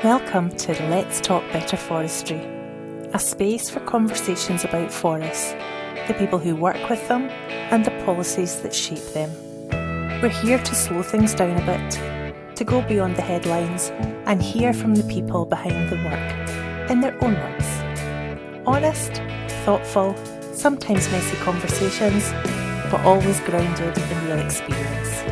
Welcome to Let's Talk Better Forestry, a space for conversations about forests, the people who work with them, and the policies that shape them. We're here to slow things down a bit, to go beyond the headlines and hear from the people behind the work, in their own words. Honest, thoughtful, sometimes messy conversations, but always grounded in real experience.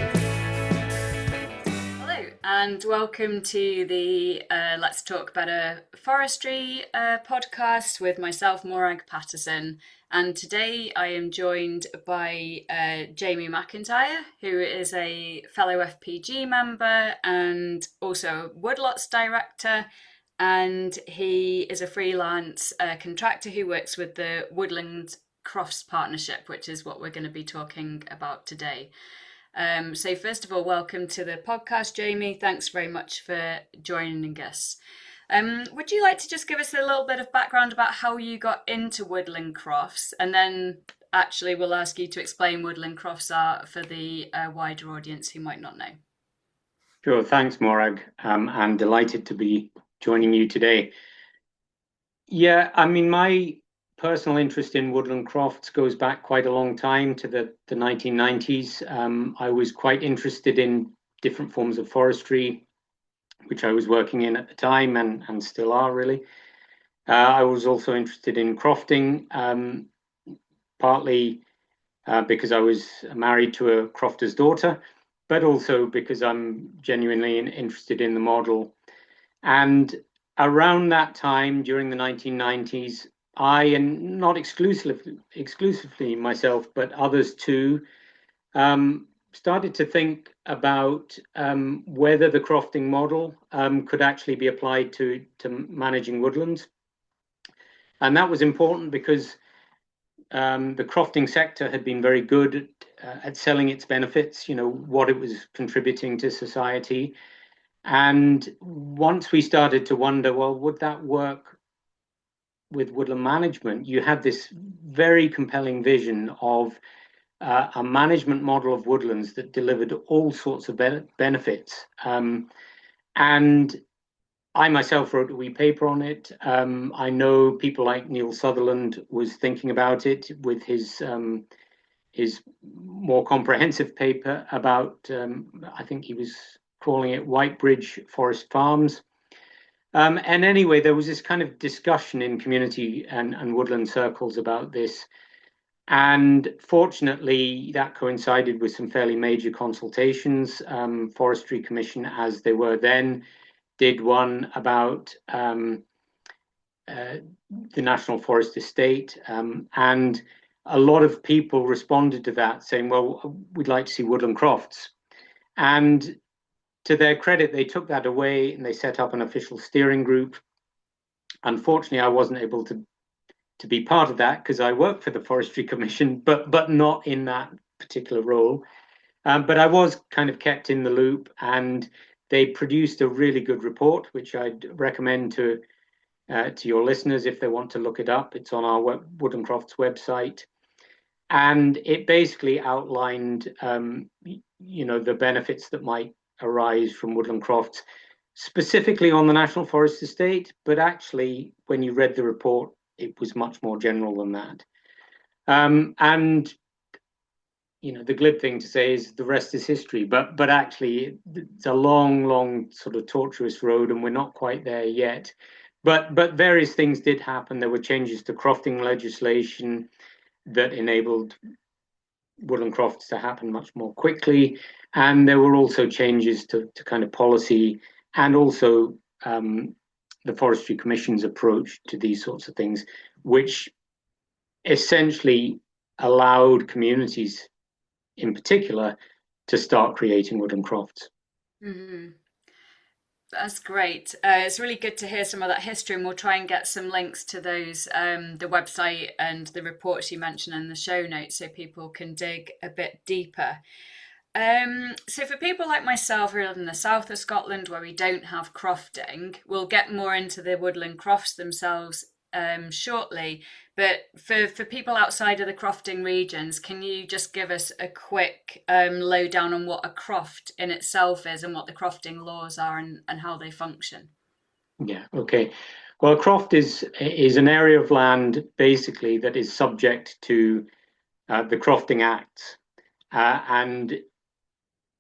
And welcome to the Let's Talk Better Forestry podcast with myself, Morag Paterson. And today I am joined by Jamie McIntyre, who is a fellow FPG member and also Woodlots director. And he is a freelance contractor who works with the Woodland Crofts partnership, which is what we're going to be talking about today. So first of all, welcome to the podcast, Jamie. Thanks very much for joining us. Would you like to just give us a little bit of background about how you got into woodland crofts, and then actually we'll ask you to explain woodland crofts are for the wider audience who might not know. Sure, thanks, Morag. I'm delighted to be joining you today. Yeah, I mean, my personal interest in woodland crofts goes back quite a long time to the 1990s. I was quite interested in different forms of forestry, which I was working in at the time and still are really. I was also interested in crofting, partly because I was married to a crofter's daughter, but also because I'm genuinely interested in the model. And around that time, during the 1990s, I, and not exclusively myself, but others too, started to think about whether the crofting model could actually be applied to managing woodlands. And that was important because the crofting sector had been very good at selling its benefits, what it was contributing to society. And once we started to wonder, well, would that work with woodland management? You had this very compelling vision of a management model of woodlands that delivered all sorts of benefits. And I myself wrote a wee paper on it. I know people like Neil Sutherland was thinking about it with his more comprehensive paper about, I think he was calling it Whitebridge Forest Farms. And anyway, there was this kind of discussion in community and woodland circles about this. And fortunately, that coincided with some fairly major consultations. Forestry Commission, as they were then, did one about the National Forest Estate. And a lot of people responded to that saying, well, we'd like to see woodland crofts. And to their credit, they took that away and they set up an official steering group. Unfortunately, I wasn't able to be part of that because I work for the Forestry Commission, but not in that particular role. But I was kind of kept in the loop, and they produced a really good report, which I'd recommend to your listeners if they want to look it up. It's on our Woodland Crofts website. And it basically outlined, the benefits that might arise from woodland crofts, specifically on the National Forest Estate. But actually, when you read the report, it was much more general than that. And the glib thing to say is the rest is history. But actually, it's a long, sort of tortuous road, and we're not quite there yet. But various things did happen. There were changes to crofting legislation that enabled woodland crofts to happen much more quickly. And there were also changes to kind of policy and also the Forestry Commission's approach to these sorts of things, which essentially allowed communities in particular to start creating woodland crofts. Mm-hmm. That's great. It's really good to hear some of that history, and we'll try and get some links to those, the website and the reports you mentioned in the show notes so people can dig a bit deeper. So for people like myself who live in the south of Scotland where we don't have crofting, we'll get more into the woodland crofts themselves shortly. But for people outside of the crofting regions, can you just give us a quick lowdown on what a croft in itself is and what the crofting laws are and how they function? Yeah, okay. Well, a croft is an area of land basically that is subject to the Crofting Acts, and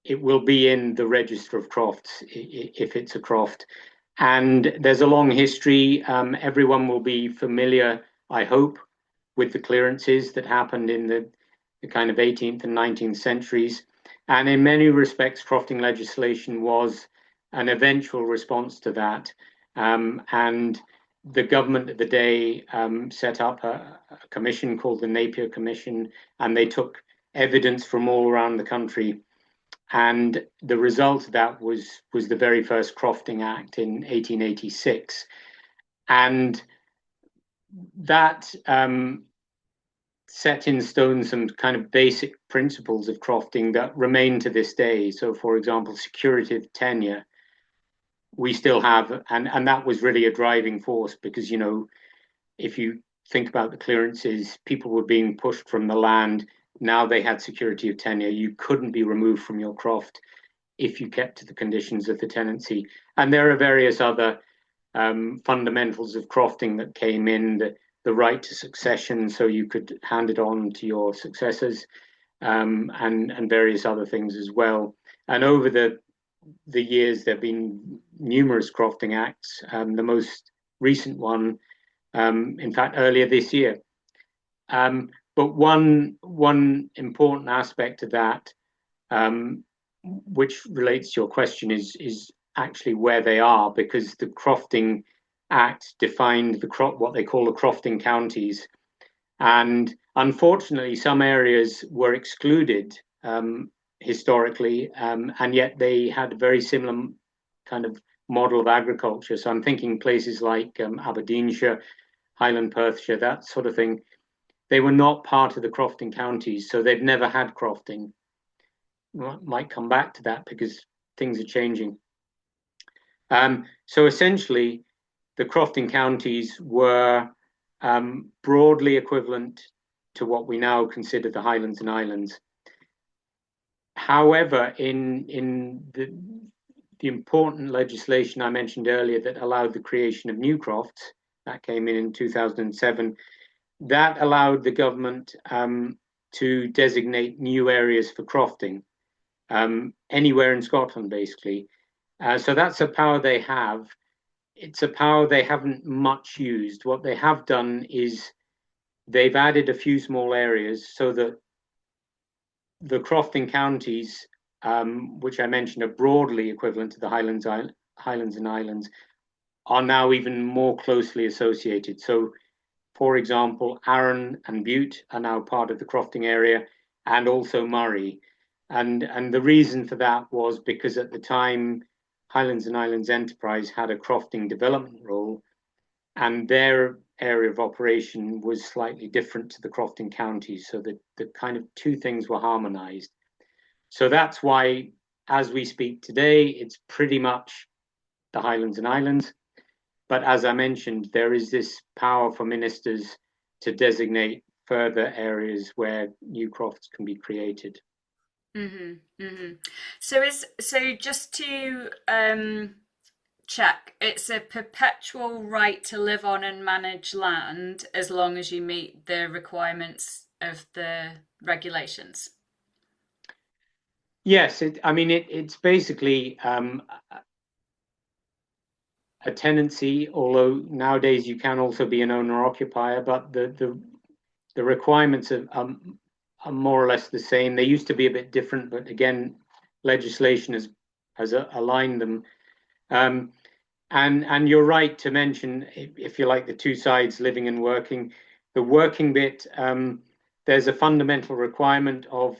it will be in the Register of Crofts if it's a croft. And there's a long history. Everyone will be familiar, I hope, with the clearances that happened in the kind of 18th and 19th centuries. And in many respects, crofting legislation was an eventual response to that. And the government of the day set up a commission called the Napier Commission, and they took evidence from all around the country. And the result of that was the very first Crofting Act in 1886. And that set in stone some kind of basic principles of crofting that remain to this day. So, for example, security of tenure, we still have, and that was really a driving force because, you know, if you think about the clearances, people were being pushed from the land. Now they had security of tenure. You couldn't be removed from your croft if you kept to the conditions of the tenancy. And there are various other fundamentals of crofting that came in, the right to succession, so you could hand it on to your successors, and various other things as well. And over the years, there have been numerous crofting acts. The most recent one, in fact, earlier this year. But one important aspect of that, which relates to your question, is actually where they are, because the Crofting Act defined what they call the crofting counties, and unfortunately, some areas were excluded historically, and yet they had a very similar kind of model of agriculture. So I'm thinking places like Aberdeenshire, Highland Perthshire, that sort of thing. They were not part of the crofting counties, so they've never had crofting. Might come back to that because things are changing. So essentially, the crofting counties were broadly equivalent to what we now consider the Highlands and Islands. However, in the important legislation I mentioned earlier that allowed the creation of new crofts, that came in 2007, that allowed the government to designate new areas for crofting anywhere in Scotland, basically. So that's a power they have. It's a power they haven't much used. What they have done is they've added a few small areas so that the crofting counties, which I mentioned are broadly equivalent to the Highlands and Islands, are now even more closely associated. So, for example, Arran and Bute are now part of the crofting area, and also Murray. And the reason for that was because at the time, Highlands and Islands Enterprise had a crofting development role, and their area of operation was slightly different to the crofting counties. So the kind of two things were harmonized. So that's why, as we speak today, it's pretty much the Highlands and Islands. But as I mentioned, there is this power for ministers to designate further areas where new crofts can be created. Mm-hmm, mm-hmm. So just to check, it's a perpetual right to live on and manage land as long as you meet the requirements of the regulations. Yes, it's basically a tenancy, although nowadays you can also be an owner-occupier, but the requirements are more or less the same. They used to be a bit different, but again, legislation has aligned them. And you're right to mention, if you like, the two sides, living and working. The working bit, there's a fundamental requirement of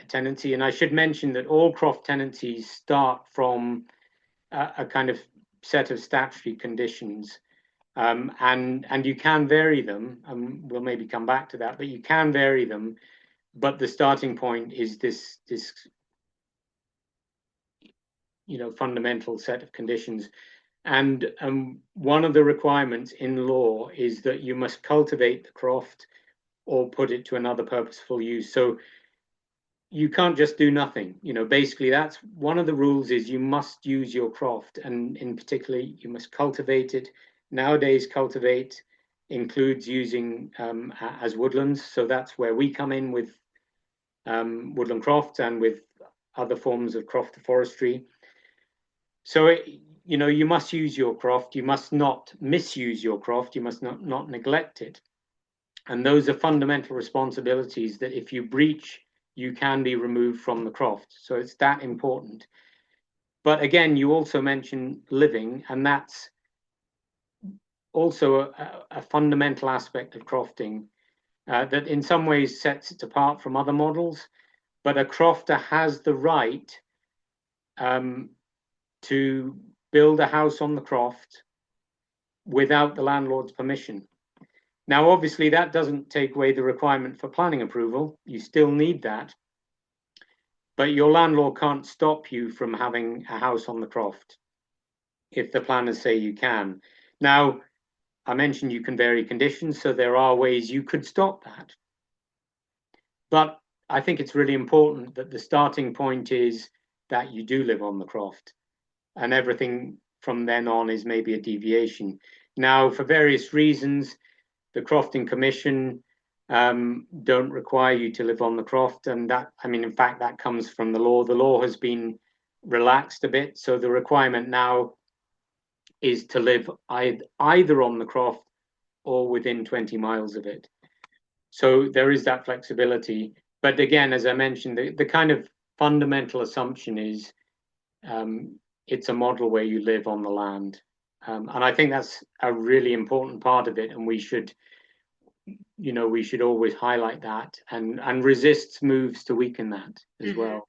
tenancy, and I should mention that all croft tenancies start from a kind of set of statutory conditions, and you can vary them. We'll maybe come back to that, but you can vary them. But the starting point is this fundamental set of conditions. And one of the requirements in law is that you must cultivate the croft or put it to another purposeful use. So you can't just do nothing. Basically that's one of the rules, is you must use your croft, and in particular you must cultivate it. Nowadays, cultivate includes using as woodlands, so that's where we come in with woodland crofts and with other forms of croft forestry. So you must use your croft. You must not misuse your croft. You must not neglect it. And those are fundamental responsibilities that if you breach, you can be removed from the croft. So it's that important. But again, you also mentioned living, and that's also a fundamental aspect of crofting that in some ways sets it apart from other models. But a crofter has the right to build a house on the croft without the landlord's permission. Now, obviously, that doesn't take away the requirement for planning approval. You still need that. But your landlord can't stop you from having a house on the croft if the planners say you can. Now, I mentioned you can vary conditions, so there are ways you could stop that. But I think it's really important that the starting point is that you do live on the croft, and everything from then on is maybe a deviation. Now, for various reasons, the Crofting Commission don't require you to live on the croft, and that, in fact, that comes from the law. The law has been relaxed a bit, so the requirement now is to live either on the croft or within 20 miles of it. So there is that flexibility. But again, as I mentioned, the kind of fundamental assumption is it's a model where you live on the land. And I think that's a really important part of it. And we should always highlight that and resist moves to weaken that as well.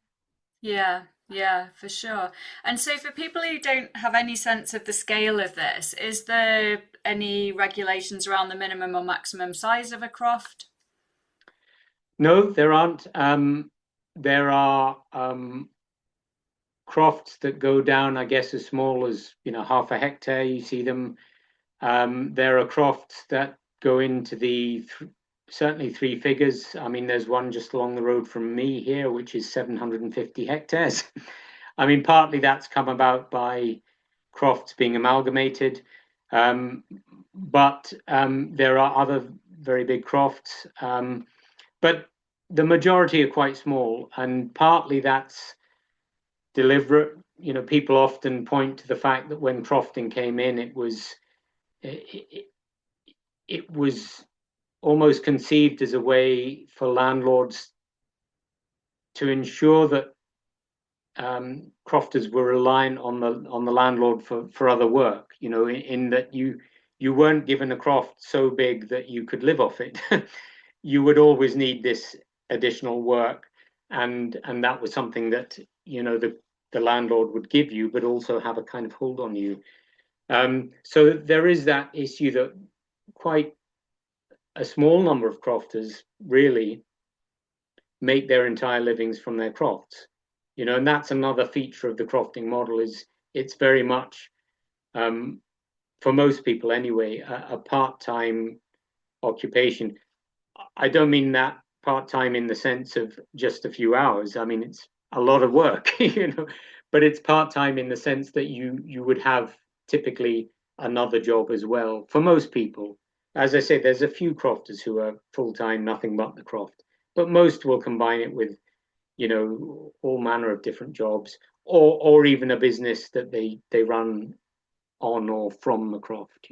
Yeah, for sure. And so for people who don't have any sense of the scale of this, is there any regulations around the minimum or maximum size of a croft? No, there aren't. There are crofts that go down, I guess, as small as half a hectare. You see them. There are crofts that go into the certainly three figures. There's one just along the road from me here, which is 750 hectares. Partly that's come about by crofts being amalgamated, but there are other very big crofts. But the majority are quite small, and partly that's deliberate. People often point to the fact that when crofting came in, it was almost conceived as a way for landlords to ensure that crofters were reliant on the landlord for other work. In that you weren't given a croft so big that you could live off it. You would always need this additional work, and that was something that the landlord would give you, but also have a kind of hold on you. So there is that issue that quite a small number of crofters really make their entire livings from their crofts, and that's another feature of the crofting model. Is it's very much, for most people anyway, a part-time occupation. I don't mean that part-time in the sense of just a few hours. It's a lot of work, but it's part-time in the sense that you would have typically another job as well. For most people, as I say, there's a few crofters who are full-time, nothing but the croft, but most will combine it with, all manner of different jobs, or even a business that they run on or from the croft.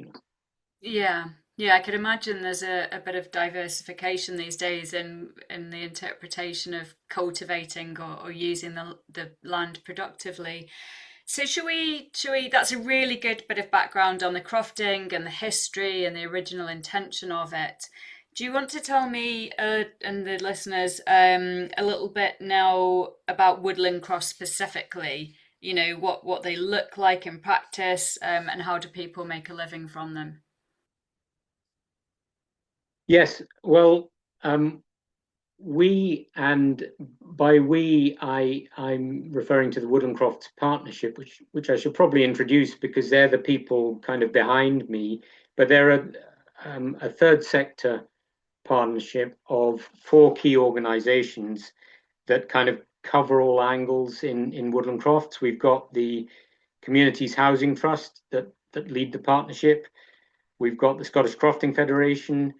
Yeah, I could imagine there's a bit of diversification these days in the interpretation of cultivating or using the land productively. So that's a really good bit of background on the crofting and the history and the original intention of it. Do you want to tell me and the listeners a little bit now about woodland crofts specifically? What they look like in practice, and how do people make a living from them? Yes, well, we, and by we, I'm referring to the Woodland Crofts Partnership, which I should probably introduce because they're the people kind of behind me. But they're a third sector partnership of 4 key organisations that kind of cover all angles in woodland crofts. We've got the Communities Housing Trust that lead the partnership. We've got the Scottish Crofting Federation.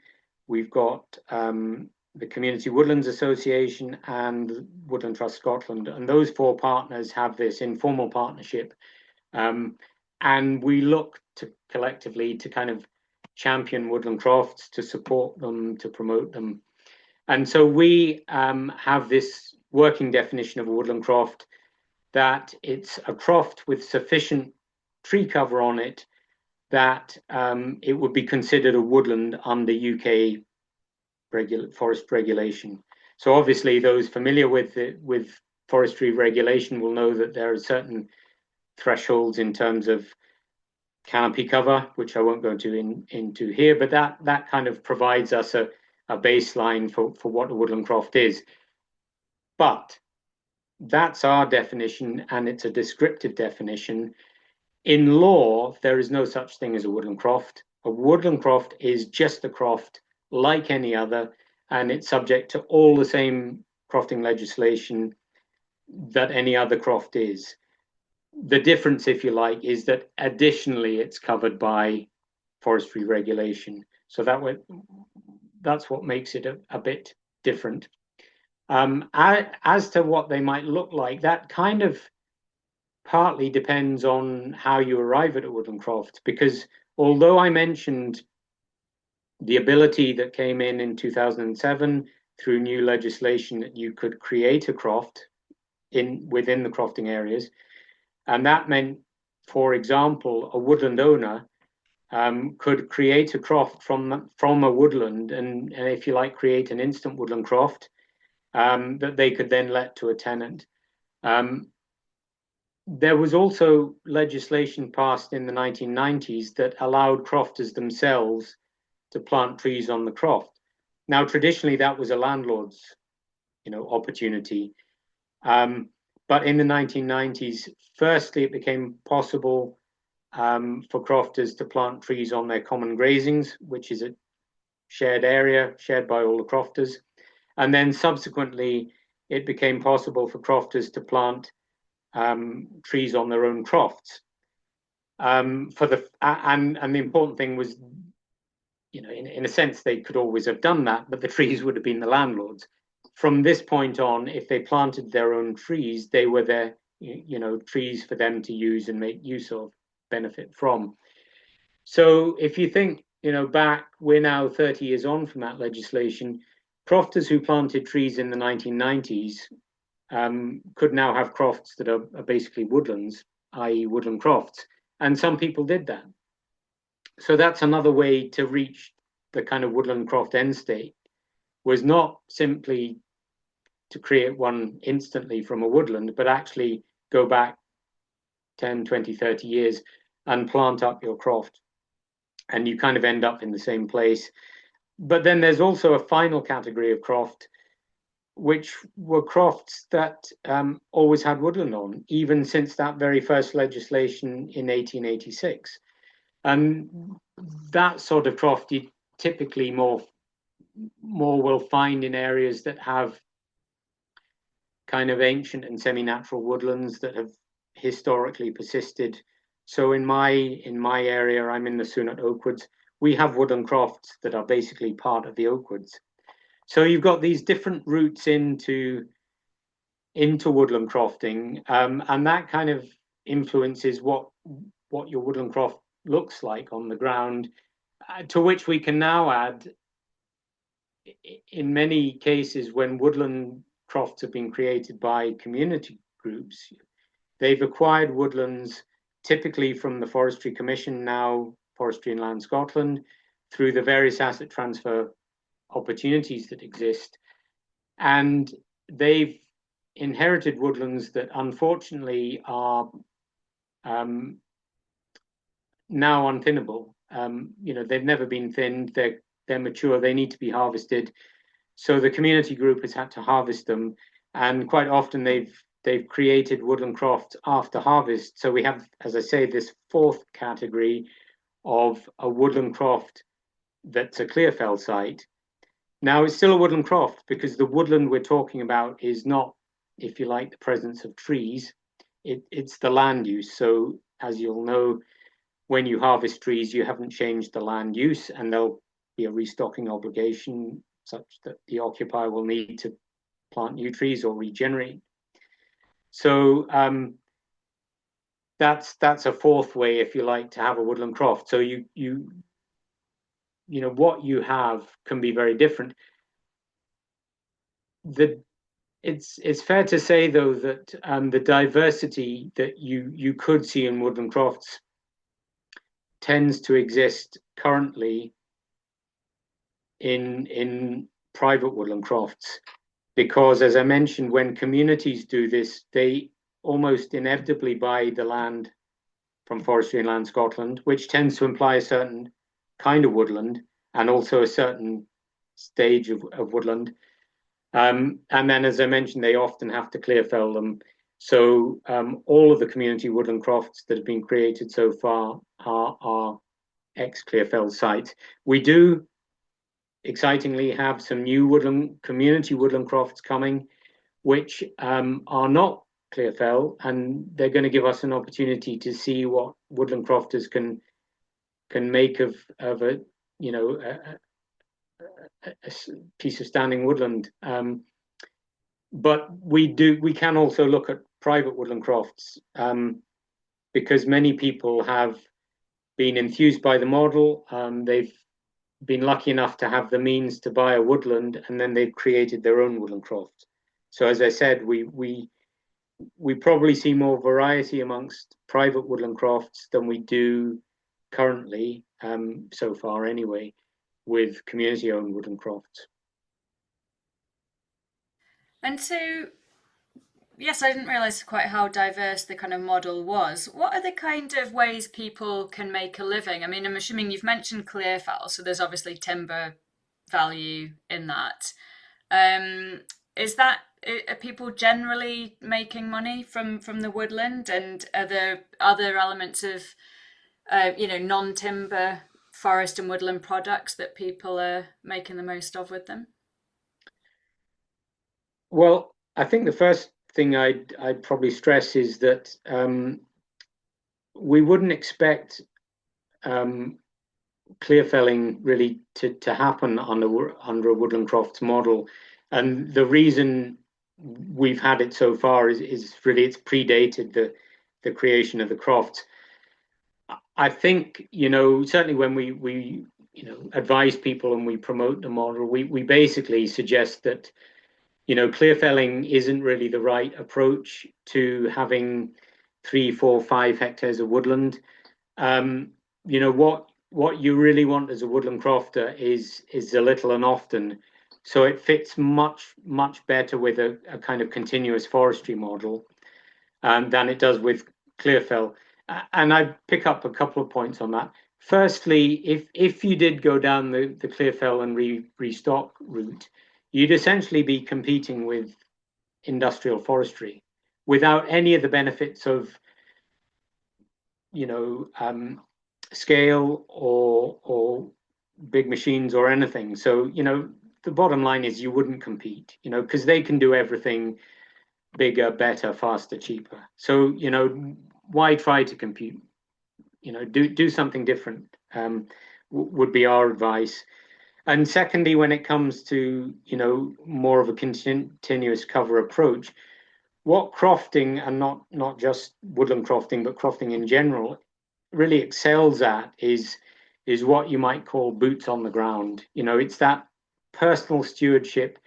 We've got the Community Woodlands Association and Woodland Trust Scotland. And those four partners have this informal partnership. And we look to collectively to kind of champion woodland crofts, to support them, to promote them. And so we have this working definition of a woodland croft, that it's a croft with sufficient tree cover on it that it would be considered a woodland under UK forest regulation. So obviously those familiar with forestry regulation will know that there are certain thresholds in terms of canopy cover, which I won't go into here, but that kind of provides us a baseline for what a woodland croft is. But that's our definition, and it's a descriptive definition. In law, there is no such thing as a woodland croft. A woodland croft is just a croft like any other, and it's subject to all the same crofting legislation that any other croft is. The difference, if you like, is that additionally it's covered by forestry regulation. So that's what makes it a bit different. As to what they might look like, that kind of partly depends on how you arrive at a woodland croft, because although I mentioned the ability that came in 2007 through new legislation that you could create a croft within the crofting areas, and that meant, for example, a woodland owner could create a croft from a woodland, and if you like, create an instant woodland croft that they could then let to a tenant. There was also legislation passed in the 1990s that allowed crofters themselves to plant trees on the croft. Now, traditionally, that was a landlord's, opportunity. But in the 1990s, firstly, it became possible for crofters to plant trees on their common grazings, which is a shared area shared by all the crofters. And then subsequently, it became possible for crofters to plant trees on their own crofts. And the important thing was, in a sense, they could always have done that, but the trees would have been the landlords. From this point on, if they planted their own trees, they were their, trees for them to use and make use of, benefit from. So if you think, back, we're now 30 years on from that legislation, crofters who planted trees in the 1990s could now have crofts that are basically woodlands, i.e. woodland crofts. And some people did that. So that's another way to reach the kind of woodland croft end state, was not simply to create one instantly from a woodland, but actually go back 10, 20, 30 years and plant up your croft. And you kind of end up in the same place. But then there's also a final category of croft, which were crofts that always had woodland on, even since that very first legislation in 1886. And that sort of croft you typically more will find in areas that have kind of ancient and semi-natural woodlands that have historically persisted. So in my area, I'm in the Soonot Oakwoods, we have woodland crofts that are basically part of the Oakwoods. So you've got these different routes into woodland crofting, and that kind of influences what your woodland croft looks like on the ground, to which we can now add, in many cases, when woodland crofts have been created by community groups, they've acquired woodlands typically from the Forestry Commission, now Forestry and Land Scotland, through the various asset transfer opportunities that exist. And they've inherited woodlands that unfortunately are now unthinnable. They've never been thinned, they're mature, they need to be harvested. So the community group has had to harvest them, and quite often they've created woodland crofts after harvest. So we have, as I say, this fourth category of a woodland croft that's a clear fell site. Now, it's still a woodland croft because the woodland we're talking about is not if you like, the presence of trees. It's the land use. So as you'll know, when you harvest trees, you haven't changed the land use, and there'll be a restocking obligation such that the occupier will need to plant new trees or regenerate. So that's a fourth way, if you like, to have a woodland croft. So you know what you have can be very different. It's fair to say though that the diversity that you could see in woodland crofts tends to exist currently in private woodland crofts, because as I mentioned, when communities do this, they almost inevitably buy the land from Forestry and Land Scotland, which tends to imply a certain kind of woodland and also a certain stage of woodland. And then, as I mentioned, they often have to clear fell them. So all of the community woodland crofts that have been created so far are ex-clear fell sites. We do, excitingly, have some new community woodland crofts coming, which are not clear fell, and they're going to give us an opportunity to see what woodland crofters can make of a a piece of standing woodland. But we can also look at private woodland crofts, because many people have been enthused by the model. They've been lucky enough to have the means to buy a woodland, and then they've created their own woodland croft. So as I said, we probably see more variety amongst private woodland crofts than we do currently, so far anyway, with community-owned woodland crofts. And so, yes, I didn't realise quite how diverse the kind of model was. What are the kind of ways people can make a living? I mean, I'm assuming you've mentioned clear fell, so there's obviously timber value in that. Are people generally making money from the woodland, and are there other elements of non-timber forest and woodland products that people are making the most of with them? Well, I think the first thing I'd probably stress is that we wouldn't expect clear felling really to happen under a woodland crofts model, and the reason we've had it so far is really it's predated the creation of the crofts. I think certainly when we advise people and we promote the model, we basically suggest that clear felling isn't really the right approach to having 3, 4, 5 hectares of woodland. What you really want as a woodland crofter is a little and often. So it fits much better with a kind of continuous forestry model than it does with clear fell. And I pick up a couple of points on that. Firstly, if you did go down the clear fell and restock route, you'd essentially be competing with industrial forestry without any of the benefits of scale or big machines or anything. So the bottom line is you wouldn't compete, because they can do everything bigger, better, faster, cheaper. So why try to compete? Do something different, would be our advice. And secondly, when it comes to more of a continuous cover approach, what crofting, and not just woodland crofting but crofting in general, really excels at is what you might call boots on the ground. It's that personal stewardship.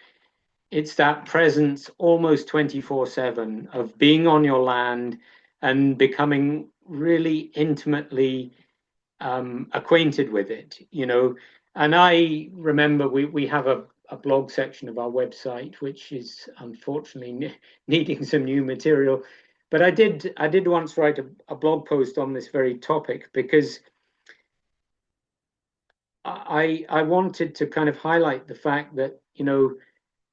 It's that presence almost 24/7 of being on your land and becoming really intimately acquainted with it, And I remember we have a blog section of our website, which is unfortunately needing some new material. But I did once write a blog post on this very topic, because I wanted to kind of highlight the fact that,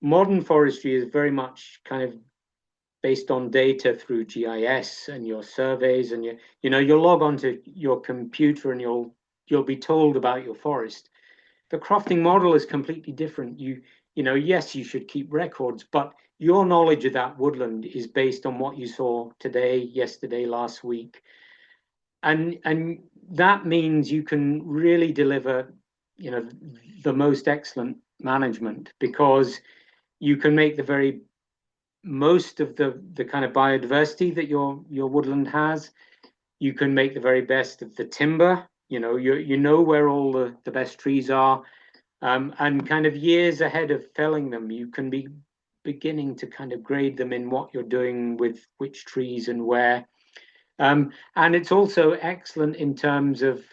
modern forestry is very much kind of based on data through GIS and your surveys, and you'll log onto your computer and you'll be told about your forest. The crofting model is completely different. yes, you should keep records, but your knowledge of that woodland is based on what you saw today, yesterday, last week. And that means you can really deliver, the most excellent management, because you can make the very most of the kind of biodiversity that your woodland has. You can make the very best of the timber. You know where all the best trees are, and kind of years ahead of felling them, you can be beginning to kind of grade them in what you're doing with which trees and where. And it's also excellent in terms of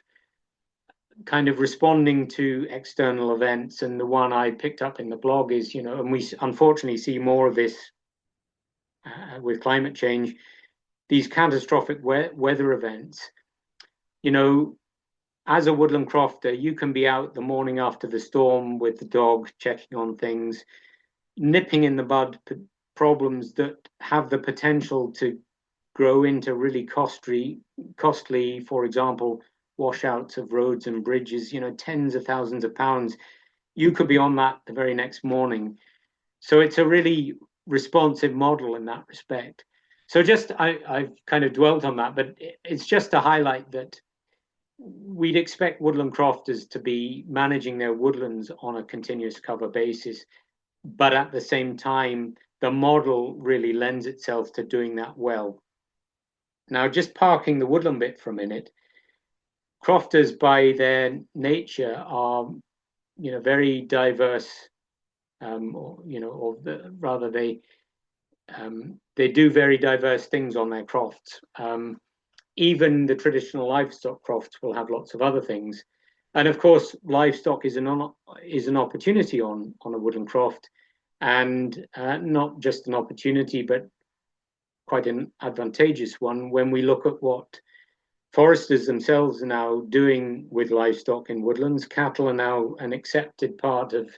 kind of responding to external events. And the one I picked up in the blog is, and we unfortunately see more of this with climate change, these catastrophic weather events. As a woodland crofter, you can be out the morning after the storm with the dog, checking on things, nipping in the bud problems that have the potential to grow into really costly, for example, washouts of roads and bridges, tens of thousands of pounds. You could be on that the very next morning. So it's a really responsive model in that respect. So I've kind of dwelt on that, but it's just to highlight that we'd expect woodland crofters to be managing their woodlands on a continuous cover basis, but at the same time, the model really lends itself to doing that well. Now, just parking the woodland bit for a minute, crofters by their nature are, very diverse, they do very diverse things on their crofts. Even the traditional livestock crofts will have lots of other things. And of course, livestock is an opportunity on a woodland croft, and not just an opportunity, but quite an advantageous one when we look at what foresters themselves are now doing with livestock in woodlands. Cattle are now an accepted part of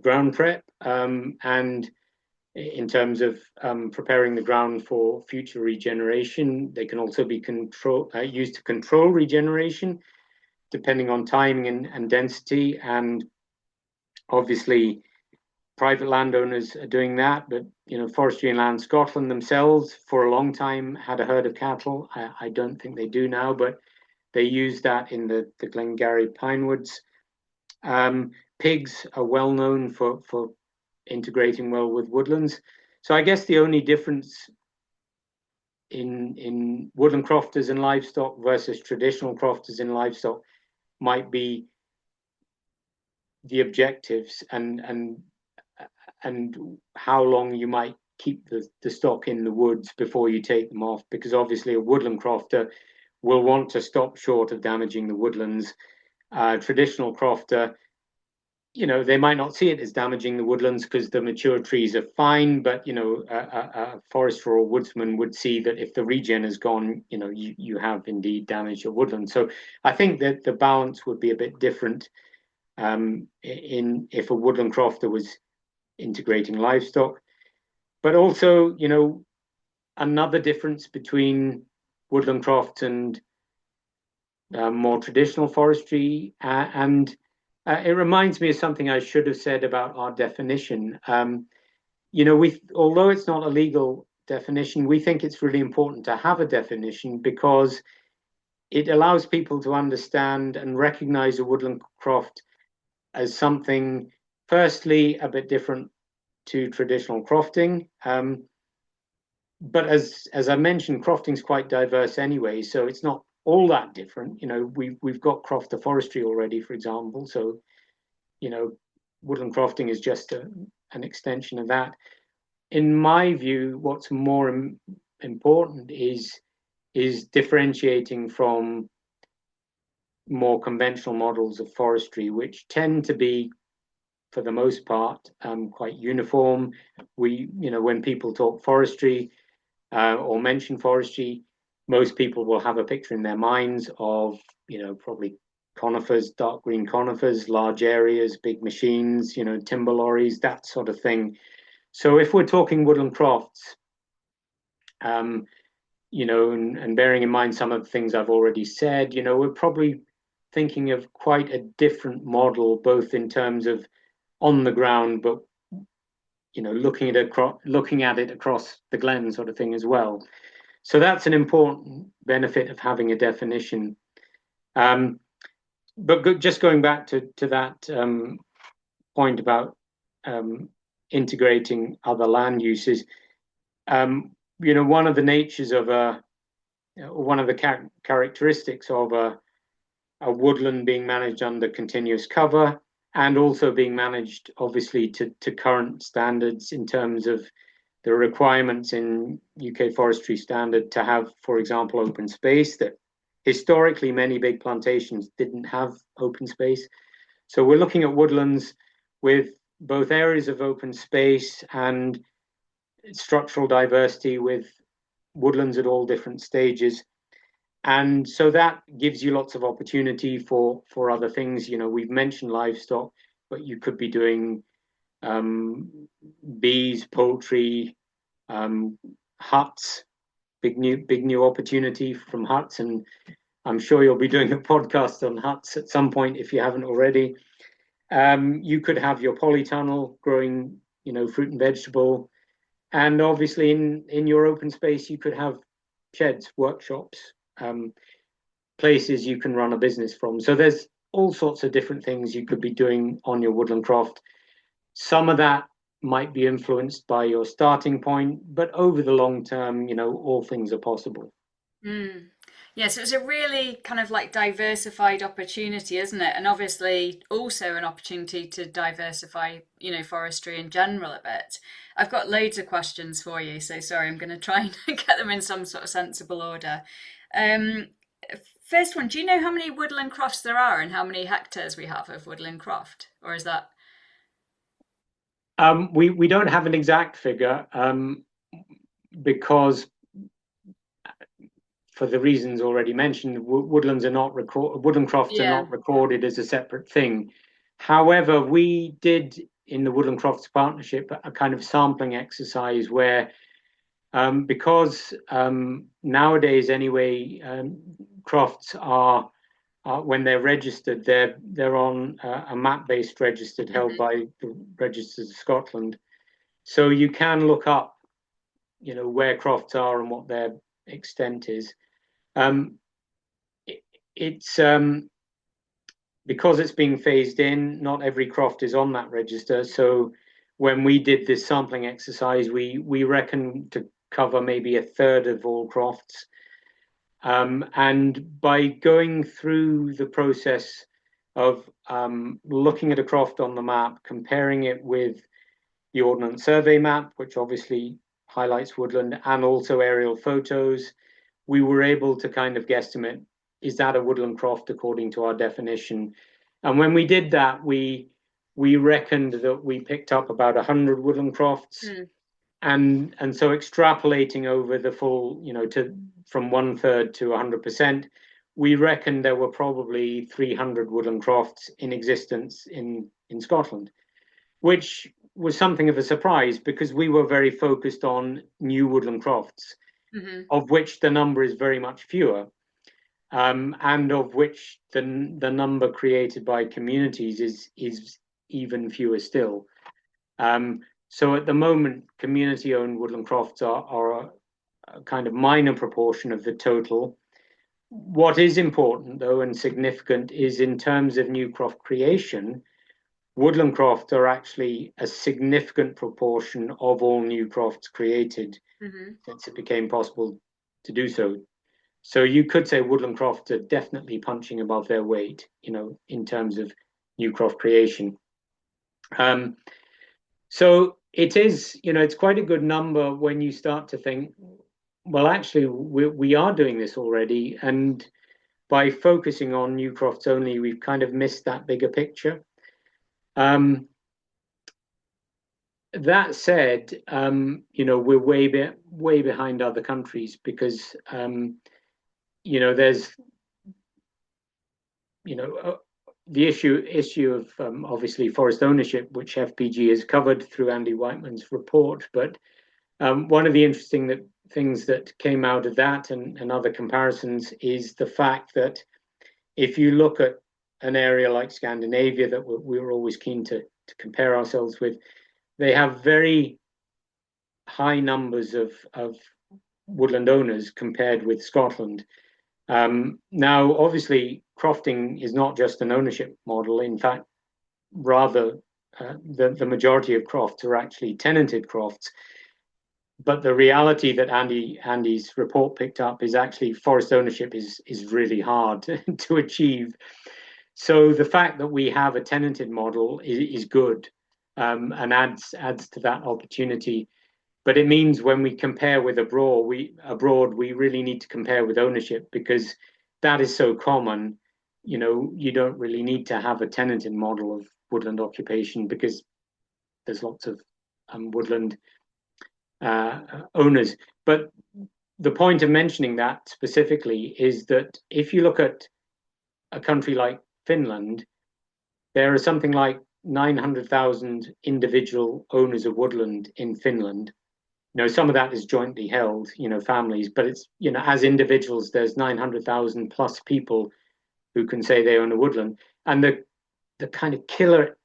ground prep, and in terms of preparing the ground for future regeneration. They can also be used to control regeneration, depending on timing and density. And obviously, private landowners are doing that, but Forestry and Land Scotland themselves for a long time had a herd of cattle. I don't think they do now, but they use that in the Glengarry pine woods. Pigs are well known for integrating well with woodlands. So I guess the only difference in woodland crofters and livestock versus traditional crofters in livestock might be the objectives and how long you might keep the stock in the woods before you take them off, because obviously a woodland crofter will want to stop short of damaging the woodlands. Traditional crofter, they might not see it as damaging the woodlands because the mature trees are fine, but a forester or woodsman would see that if the regen is gone, you have indeed damaged your woodland. So I think that the balance would be a bit different if a woodland crofter was integrating livestock. But also, another difference between woodland crofts and more traditional forestry, and it reminds me of something I should have said about our definition. Although it's not a legal definition, we think it's really important to have a definition because it allows people to understand and recognize a woodland croft as something, firstly, a bit different to traditional crofting. But as I mentioned, crofting is quite diverse anyway, so it's not all that different. We've got crofter forestry already, for example. So, woodland crofting is just an extension of that. In my view, what's more important is differentiating from more conventional models of forestry, which tend to be, for the most part, quite uniform. When people talk forestry or mention forestry, most people will have a picture in their minds of, probably conifers, dark green conifers, large areas, big machines, timber lorries, that sort of thing. So if we're talking woodland crofts, and bearing in mind some of the things I've already said, we're probably thinking of quite a different model, both in terms of on the ground, but looking at it across the glen sort of thing as well. So that's an important benefit of having a definition. But just going back to that point about integrating other land uses, one of the natures of one of the characteristics of a woodland being managed under continuous cover, and also being managed obviously to current standards in terms of the requirements in UK forestry standard to have, for example, open space, that historically many big plantations didn't have open space. So we're looking at woodlands with both areas of open space and structural diversity, with woodlands at all different stages. And so that gives you lots of opportunity for other things. We've mentioned livestock, but you could be doing bees, poultry, huts, big new opportunity from huts. And I'm sure you'll be doing a podcast on huts at some point if you haven't already. You could have your polytunnel growing, fruit and vegetable. And obviously in your open space, you could have sheds, workshops, places you can run a business from. So there's all sorts of different things you could be doing on your woodland croft. Some of that might be influenced by your starting point, but over the long term, all things are possible. Yeah, so it's a really kind of like diversified opportunity, isn't it? And obviously also an opportunity to diversify, forestry in general a bit. I've got loads of questions for you, so sorry, I'm going to try and get them in some sort of sensible order. First one, do you know how many woodland crofts there are and how many hectares we have of woodland croft? Or is that... We don't have an exact figure because, for the reasons already mentioned, woodland crofts are not recorded as a separate thing. However, we did in the Woodland Crofts Partnership a kind of sampling exercise where, because nowadays anyway, crofts are when they're registered, they're on a map-based registered held by the Registers of Scotland. So you can look up, where crofts are and what their extent is. It's because it's being phased in, not every croft is on that register. So when we did this sampling exercise, we reckon to cover maybe a third of all crofts. And by going through the process of looking at a croft on the map, comparing it with the Ordnance Survey map, which obviously highlights woodland, and also aerial photos, we were able to kind of guesstimate, is that a woodland croft according to our definition? And when we did that, we reckoned that we picked up about 100 woodland crofts. And so extrapolating over the full, from 1/3 to 100%, we reckoned there were probably 300 woodland crofts in existence in Scotland, which was something of a surprise because we were very focused on new woodland crofts, of which the number is very much fewer, and of which the number created by communities is even fewer still. So at the moment, community-owned woodland crofts are a kind of minor proportion of the total. What is important, though, and significant is in terms of new croft creation, woodland crofts are actually a significant proportion of all new crofts created since it became possible to do so. So you could say woodland crofts are definitely punching above their weight, in terms of new croft creation. So it is, it's quite a good number when you start to think, well, actually, we are doing this already. And by focusing on new crofts only, we've kind of missed that bigger picture. That said, we're way behind other countries because, there's, the issue of obviously forest ownership, which FPG has covered through Andy Whiteman's report. But one of the interesting things that came out of that and other comparisons is the fact that if you look at an area like Scandinavia that we were always keen to to compare ourselves with, they have very high numbers of woodland owners compared with Scotland. Now, obviously, crofting is not just an ownership model. In fact, rather, the majority of crofts are actually tenanted crofts. But the reality that Andy's report picked up is actually forest ownership is really hard to achieve. So the fact that we have a tenanted model is good, and adds to that opportunity. But it means when we compare with abroad, we really need to compare with ownership, because that is so common. You don't really need to have a tenanted model of woodland occupation, because there's lots of woodland owners. But the point of mentioning that specifically is that if you look at a country like Finland, there are something like 900,000 individual owners of woodland in Finland. Some of that is jointly held, families, but it's, as individuals, there's 900,000 plus people who can say they own a woodland. And the kind of killer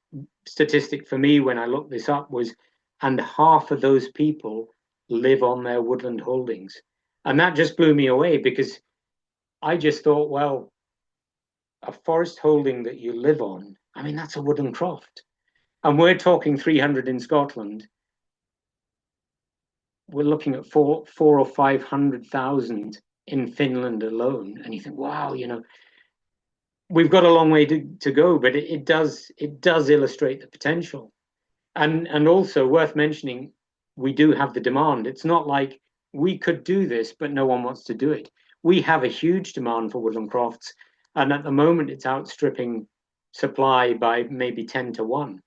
statistic for me when I looked this up was, and half of those people live on their woodland holdings. And that just blew me away, because I just thought, well, a forest holding that you live on, I mean, that's a woodland croft. And we're talking 300 in Scotland. We're looking at 400,000 or 500,000 in Finland alone. And you think, wow, we've got a long way to go, but it does illustrate the potential. And also worth mentioning, we do have the demand. It's not like we could do this, but no one wants to do it. We have a huge demand for woodland crofts, and at the moment it's outstripping supply by maybe 10 to 1.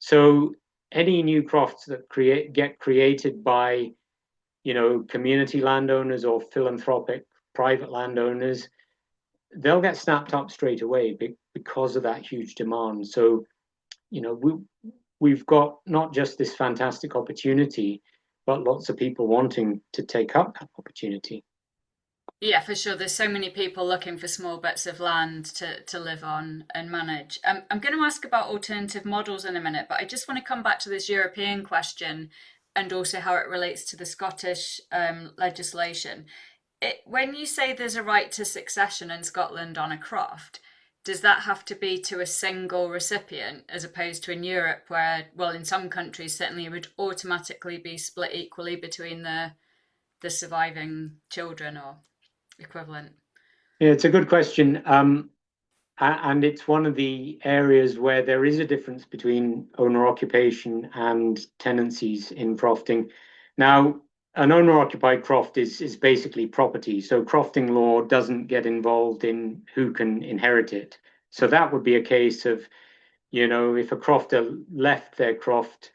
So any new crofts that get created by, community landowners or philanthropic private landowners, they'll get snapped up straight away because of that huge demand. So, we've got not just this fantastic opportunity, but lots of people wanting to take up that opportunity. Yeah, for sure. There's so many people looking for small bits of land to live on and manage. I'm going to ask about alternative models in a minute, but I just want to come back to this European question and also how it relates to the Scottish legislation. When you say there's a right to succession in Scotland on a croft, does that have to be to a single recipient, as opposed to in Europe where, well, in some countries certainly it would automatically be split equally between the surviving children or equivalent? Yeah, it's a good question. And it's one of the areas where there is a difference between owner occupation and tenancies in crofting. Now, an owner-occupied croft is basically property. So crofting law doesn't get involved in who can inherit it. So that would be a case of, if a crofter left their croft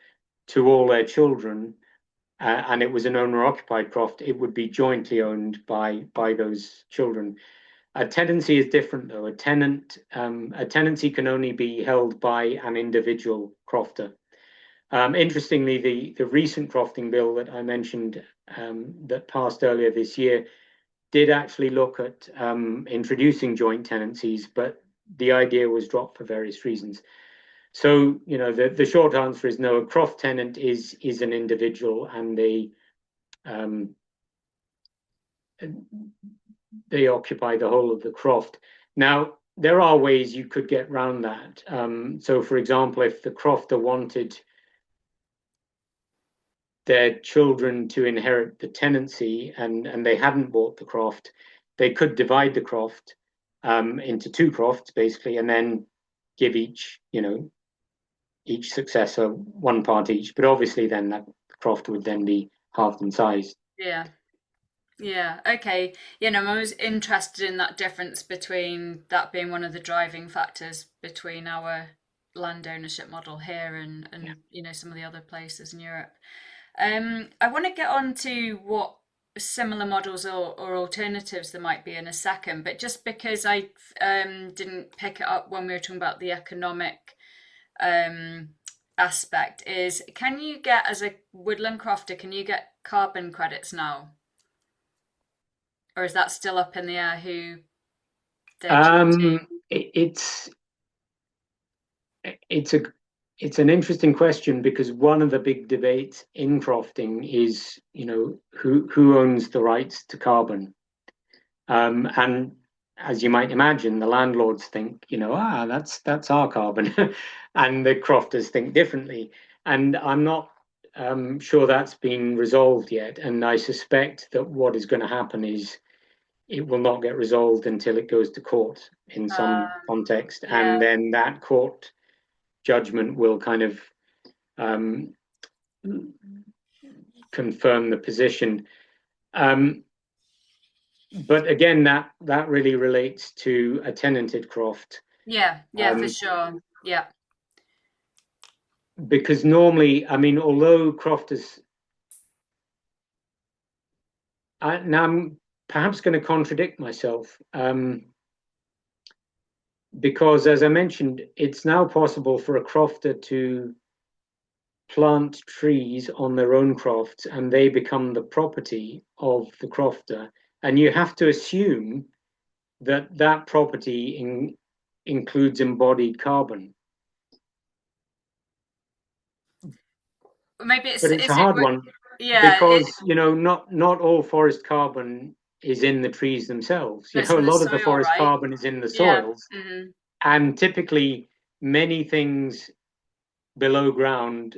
to all their children, and it was an owner-occupied croft, it would be jointly owned by those children. A tenancy is different, though. A tenancy can only be held by an individual crofter. Interestingly, the recent crofting bill that I mentioned that passed earlier this year did actually look at introducing joint tenancies, but the idea was dropped for various reasons. So, the short answer is no. A croft tenant is an individual, and they occupy the whole of the croft. Now, there are ways you could get around that. So, for example, if the crofter wanted their children to inherit the tenancy and they hadn't bought the croft, they could divide the croft into 2 crofts, basically, and then give each successor 1 part each. But obviously then that croft would then be halved in size. Yeah, okay. I was interested in that difference between that being one of the driving factors between our land ownership model here and some of the other places in Europe. I want to get on to what similar models or alternatives there might be in a second, but just because I didn't pick it up when we were talking about the economic aspect, is can you get, as a woodland crofter, can you get carbon credits now? Or is that still up in the air who they're due to? It's a it's an interesting question, because one of the big debates in crofting is, who owns the rights to carbon? And as you might imagine, the landlords think, that's our carbon, and the crofters think differently. And I'm not sure that's been resolved yet. And I suspect that what is going to happen is it will not get resolved until it goes to court in some context, Yeah. and then that court judgment will kind of confirm the position. But again, that really relates to a tenanted croft. Yeah, for sure. Yeah. Because normally, I mean, although crofters, now I'm perhaps going to contradict myself, because as I mentioned, it's now possible for a crofter to plant trees on their own crofts, and they become the property of the crofter. And you have to assume that that property includes embodied carbon. Maybe But it's a hard one, because not all forest carbon is in the trees themselves. A lot of the forest carbon is in the soils, and typically many things below ground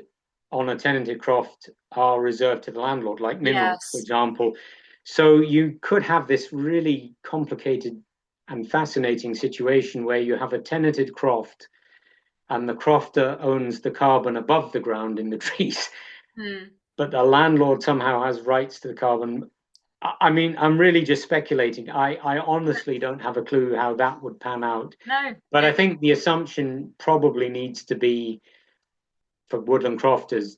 on a tenanted croft are reserved to the landlord, like minerals, for example. So you could have this really complicated and fascinating situation where you have a tenanted croft and the crofter owns the carbon above the ground in the trees, but the landlord somehow has rights to the carbon. I mean, I'm really just speculating. I honestly don't have a clue how that would pan out. No. But I think the assumption probably needs to be, for woodland crofters,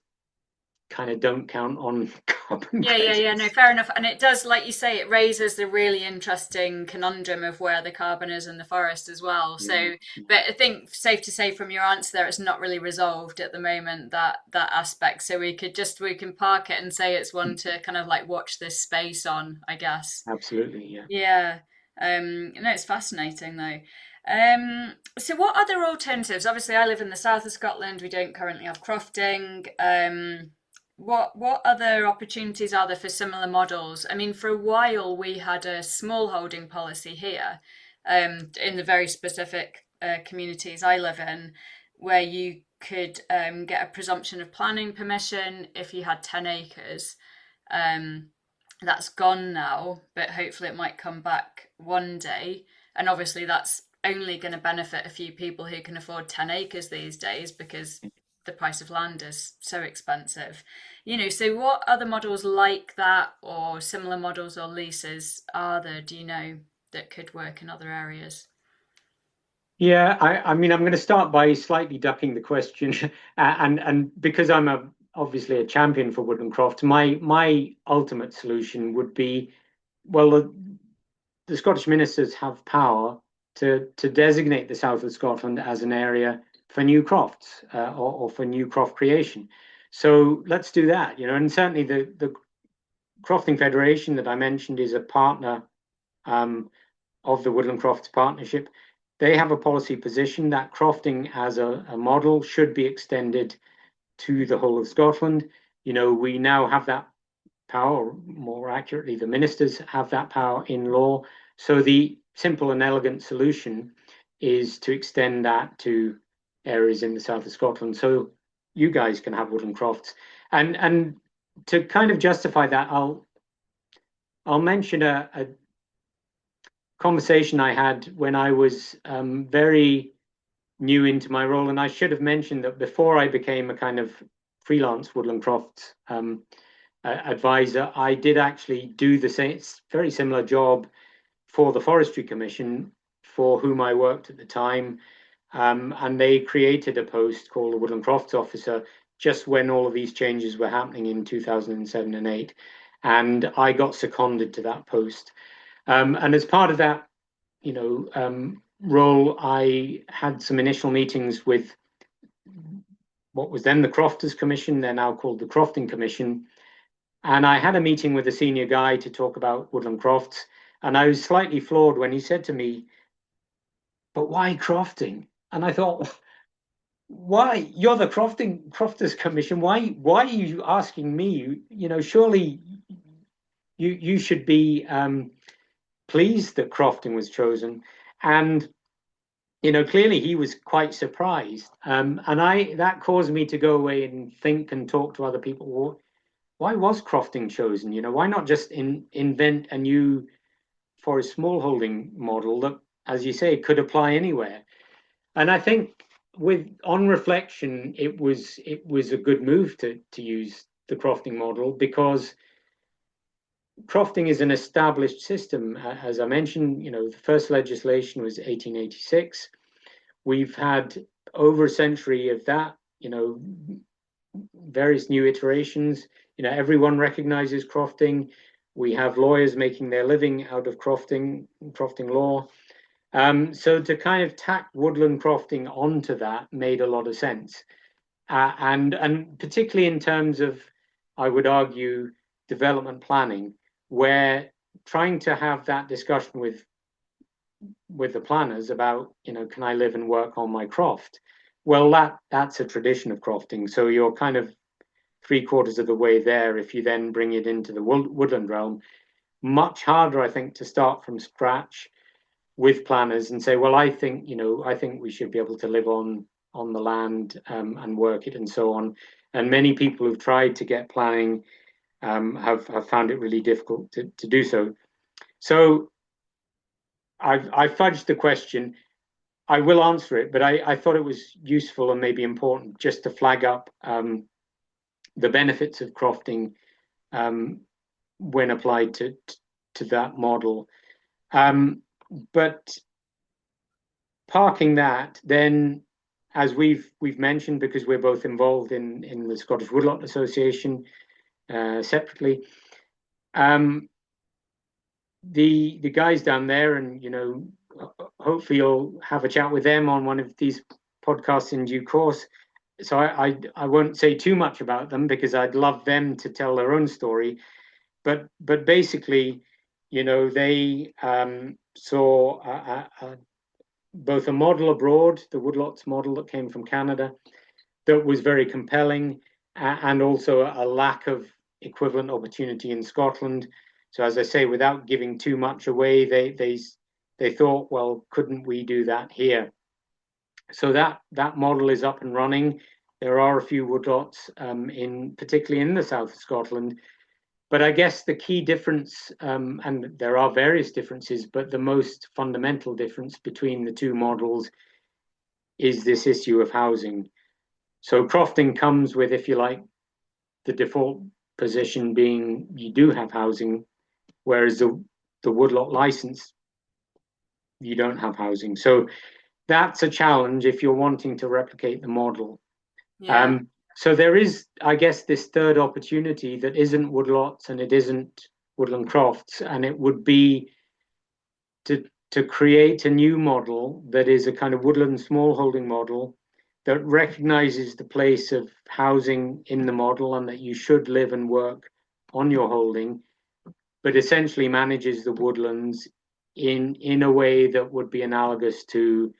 kind of don't count on carbon credits. No, fair enough. And it does, like you say, it raises the really interesting conundrum of where the carbon is in the forest as well. So, but I think safe to say from your answer there, it's not really resolved at the moment, that aspect. So we can park it and say it's one to kind of like watch this space on, I guess. Absolutely, yeah. Yeah. No, it's fascinating though. So what other alternatives? Obviously, I live in the south of Scotland. We don't currently have crofting. What other opportunities are there for similar models? I mean, for a while we had a small holding policy here, in the very specific communities I live in, where you could get a presumption of planning permission if you had 10 acres. That's gone now, but hopefully it might come back one day. And obviously that's only going to benefit a few people who can afford 10 acres these days, because the price of land is so expensive. So what other models like that, or similar models or leases, are there, do you know, that could work in other areas? Yeah, I mean, I'm going to start by slightly ducking the question, and because I'm obviously a champion for woodland crofts, my ultimate solution would be, well, the Scottish ministers have power to designate the south of Scotland as an area for new crofts, or for new croft creation. So let's do that, and certainly the Crofting Federation that I mentioned is a partner of the Woodland Crofts Partnership. They have a policy position that crofting as a model should be extended to the whole of Scotland. We now have that power, or more accurately, the ministers have that power in law. So the simple and elegant solution is to extend that to areas in the south of Scotland, so you guys can have woodland crofts. And to kind of justify that, I'll mention a conversation I had when I was very new into my role, and I should have mentioned that before I became a kind of freelance woodland crofts advisor, I did actually do the same, very similar job for the Forestry Commission, for whom I worked at the time, and they created a post called the Woodland Crofts Officer just when all of these changes were happening in 2007 and 8, and I got seconded to that post. And as part of that, role, I had some initial meetings with what was then the Crofters Commission. They're now called the Crofting Commission. And I had a meeting with a senior guy to talk about woodland crofts. And I was slightly floored when he said to me, "But why crofting?" And I thought, why you're the Crofters Commission? Why are you asking me? Surely you should be pleased that crofting was chosen. And clearly he was quite surprised. And that caused me to go away and think and talk to other people. Well, why was crofting chosen? Why not just invent a new forest smallholding model that, as you say, could apply anywhere? And I think, on reflection, it was a good move to use the crofting model, because crofting is an established system. As I mentioned, the first legislation was 1886. We've had over a century of that, various new iterations. Everyone recognizes crofting. We have lawyers making their living out of crofting law. So to kind of tack woodland crofting onto that made a lot of sense. And particularly in terms of, I would argue, development planning, where trying to have that discussion with the planners about, can I live and work on my croft? Well, that's a tradition of crofting. So you're kind of 3/4 of the way there if you then bring it into the woodland realm. Much harder, I think, to start from scratch with planners and say, well, I think we should be able to live on the land and work it and so on. And many people who've tried to get planning have found it really difficult to do so. So I fudged the question. I will answer it, but I thought it was useful and maybe important just to flag up the benefits of crofting when applied to that model. But parking that, then, as we've mentioned, because we're both involved in the Scottish Woodlot Association separately, the guys down there, and hopefully you'll have a chat with them on one of these podcasts in due course. So I won't say too much about them, because I'd love them to tell their own story. But basically, they saw both a model abroad, the Woodlots model that came from Canada, that was very compelling, and also a lack of equivalent opportunity in Scotland. So, as I say, without giving too much away, they thought, well, couldn't we do that here? So that model is up and running. There are a few woodlots, particularly in the south of Scotland. But I guess the key difference, and there are various differences, but the most fundamental difference between the two models is this issue of housing. So crofting comes with, if you like, the default position being you do have housing, whereas the woodlot license, you don't have housing. So that's a challenge if you're wanting to replicate the model. Yeah. So there is, I guess, this third opportunity that isn't woodlots and it isn't woodland crofts, and it would be to create a new model that is a kind of woodland smallholding model that recognizes the place of housing in the model and that you should live and work on your holding, but essentially manages the woodlands in a way that would be analogous to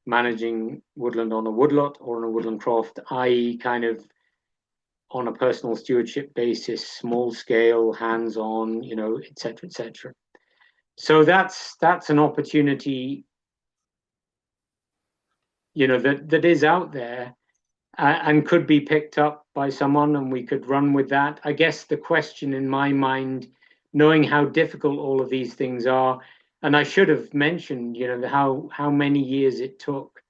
managing woodland on a woodlot or on a woodland croft, i.e. kind of on a personal stewardship basis, small scale, hands-on, et cetera, et cetera. So that's an opportunity, that is out there and could be picked up by someone, and we could run with that. I guess the question in my mind, knowing how difficult all of these things are, and I should have mentioned, how many years it took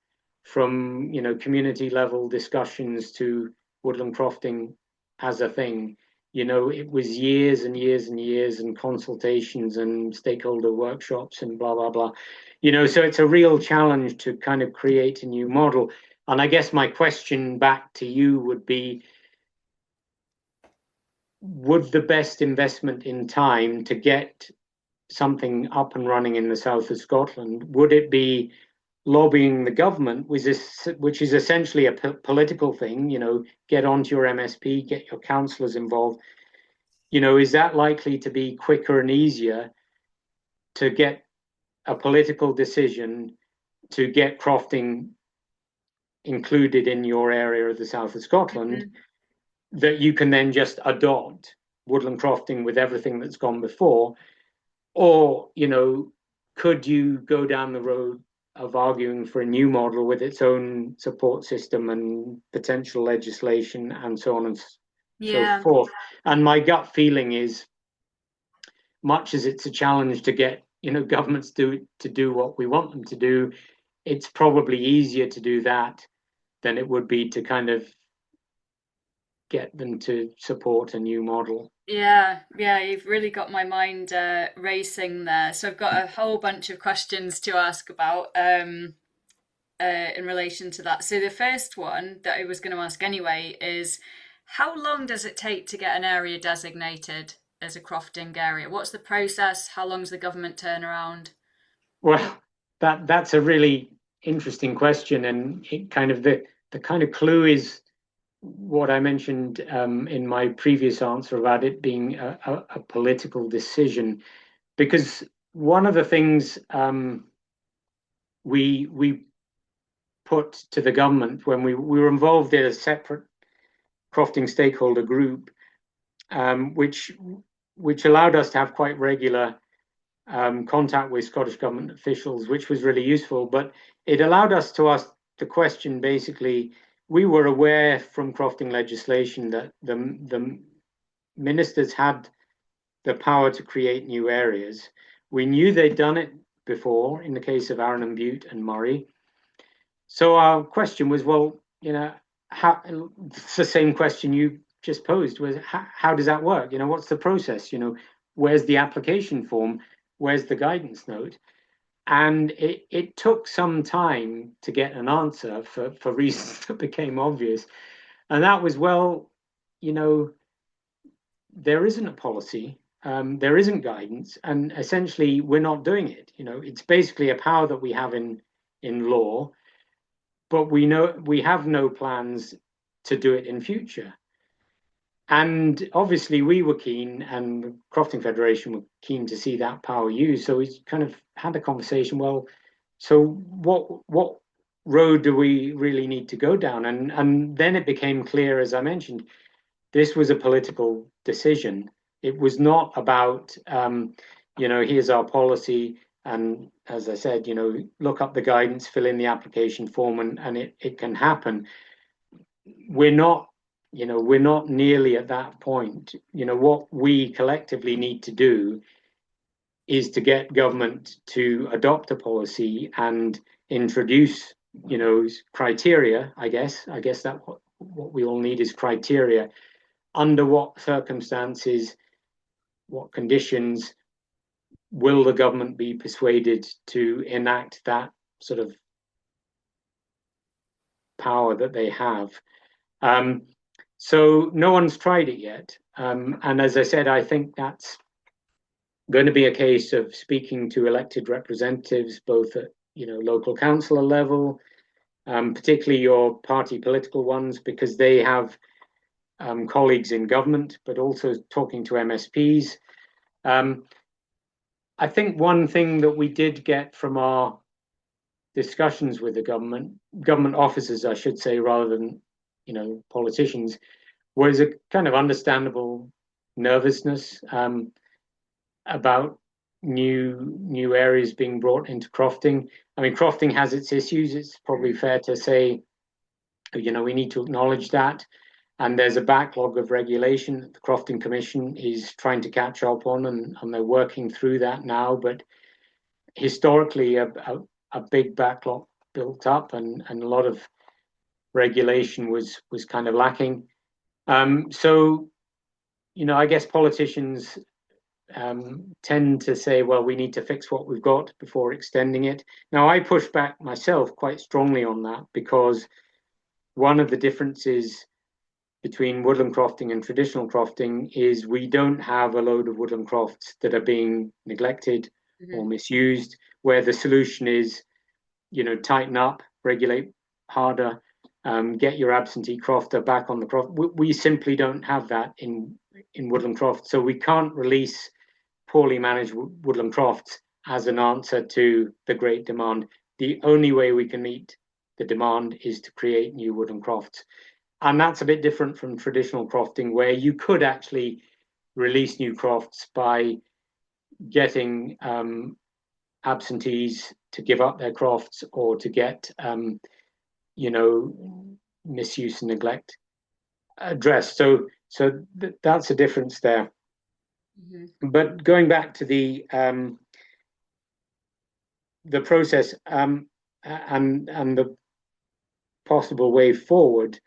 from, community level discussions to woodland crofting as a thing. It was years and years and years and consultations and stakeholder workshops and blah, blah, blah. So it's a real challenge to kind of create a new model. And I guess my question back to you would be, would the best investment in time to get something up and running in the south of Scotland, would it be lobbying the government, which is essentially a political thing, get onto your MSP, get your councillors involved, is that likely to be quicker and easier to get a political decision to get crofting included in your area of the south of Scotland, that you can then just adopt woodland crofting with everything that's gone before? Or, could you go down the road of arguing for a new model with its own support system and potential legislation and so on and so forth? And my gut feeling is, much as it's a challenge to get governments to do what we want them to do, it's probably easier to do that than it would be to kind of get them to support a new model. Yeah, you've really got my mind racing there. So I've got a whole bunch of questions to ask about in relation to that. So the first one that I was going to ask anyway is, how long does it take to get an area designated as a crofting area? What's the process? How long's the government turnaround? Well, that's a really interesting question, and it kind of the kind of clue is what I mentioned in my previous answer about it being a political decision, because one of the things we put to the government when we were involved in a separate crofting stakeholder group, which allowed us to have quite regular contact with Scottish government officials, which was really useful. But it allowed us to ask the question, basically, we were aware from crofting legislation that the ministers had the power to create new areas. We knew they'd done it before in the case of Arran and Bute and Murray. So our question was, well, how, it's the same question you just posed, was how does that work? What's the process? Where's the application form? Where's the guidance note? And it took some time to get an answer for reasons that became obvious. And that was, well, there isn't a policy, there isn't guidance, and essentially we're not doing it. It's basically a power that we have in law, but we have no plans to do it in future. And obviously we were keen, and the Crofting Federation were keen to see that power used. So we kind of had a conversation, well, so what road do we really need to go down? And then it became clear, as I mentioned, this was a political decision. It was not about, here's our policy, and as I said, look up the guidance, fill in the application form, and it can happen. We're not nearly at that point. What we collectively need to do is to get government to adopt a policy and introduce, criteria. I guess that what we all need is criteria. Under what circumstances, what conditions will the government be persuaded to enact that sort of power that they have? So no one's tried it yet. And as I said, I think that's going to be a case of speaking to elected representatives, both at local councillor level, particularly your party political ones, because they have colleagues in government, but also talking to MSPs. I think one thing that we did get from our discussions with the government officers, I should say, rather than politicians, was a kind of understandable nervousness about new areas being brought into crofting. I mean, crofting has its issues. It's probably fair to say, we need to acknowledge that. And there's a backlog of regulation that the Crofting Commission is trying to catch up on, and they're working through that now. But historically, a big backlog built up, and a lot of regulation was kind of lacking. So, I guess politicians tend to say, well, we need to fix what we've got before extending it. Now, I push back myself quite strongly on that, because one of the differences between woodland crofting and traditional crofting is we don't have a load of woodland crofts that are being neglected or misused, where the solution is, tighten up, regulate harder, get your absentee crofter back on the croft. We simply don't have that in woodland crofts, so we can't release poorly managed woodland crofts as an answer to the great demand. The only way we can meet the demand is to create new woodland crofts. And that's a bit different from traditional crofting, where you could actually release new crofts by getting absentees to give up their crofts, or to get misuse and neglect addressed. So that's a difference there. Mm-hmm. But going back to the process and the possible way forward,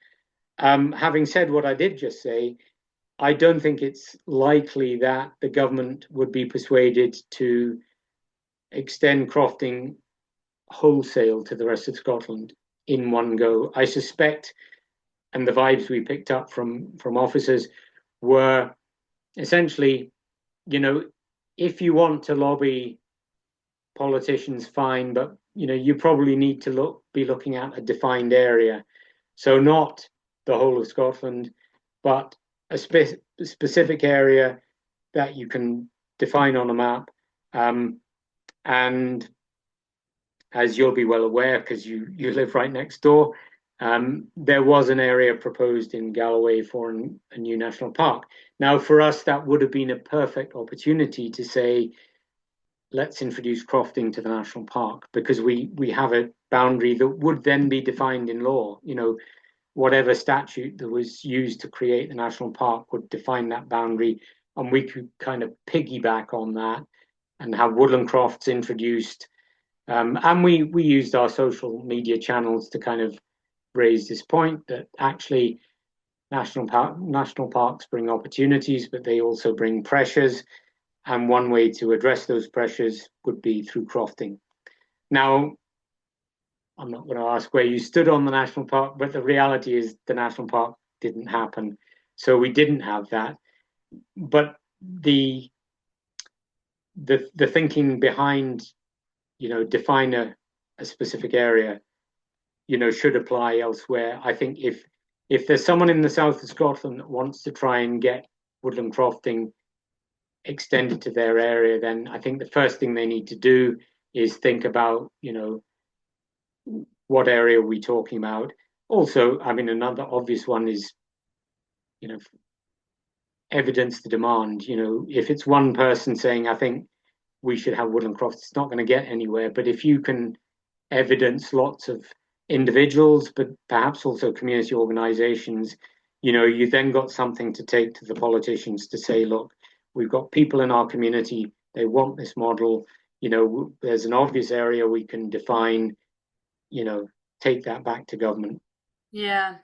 having said what I did just say, I don't think it's likely that the government would be persuaded to extend crofting wholesale to the rest of Scotland in one go. I suspect, and the vibes we picked up from officers were essentially, if you want to lobby politicians, fine, but you probably need to be looking at a defined area. So not the whole of Scotland, but a specific area that you can define on a map. And as you'll be well aware, because you live right next door, there was an area proposed in Galloway for a new national park. Now, for us, that would have been a perfect opportunity to say, let's introduce crofting to the national park, because we have a boundary that would then be defined in law. Whatever statute that was used to create the national park would define that boundary, and we could kind of piggyback on that and have woodland crofts introduced. And we used our social media channels to kind of raise this point that actually national parks bring opportunities, but they also bring pressures. And one way to address those pressures would be through crofting. Now, I'm not going to ask where you stood on the national park, but the reality is the national park didn't happen. So we didn't have that. But the thinking behind, define a specific area, should apply elsewhere. I think if there's someone in the south of Scotland that wants to try and get woodland crofting extended to their area, then I think the first thing they need to do is think about, what area are we talking about? Also, I mean, another obvious one is, evidence the demand. If it's one person saying, I think we should have woodland crofts, it's not going to get anywhere. But if you can evidence lots of individuals, but perhaps also community organizations, you then got something to take to the politicians to say, look, we've got people in our community, they want this model, there's an obvious area we can define, take that back to government. Yeah,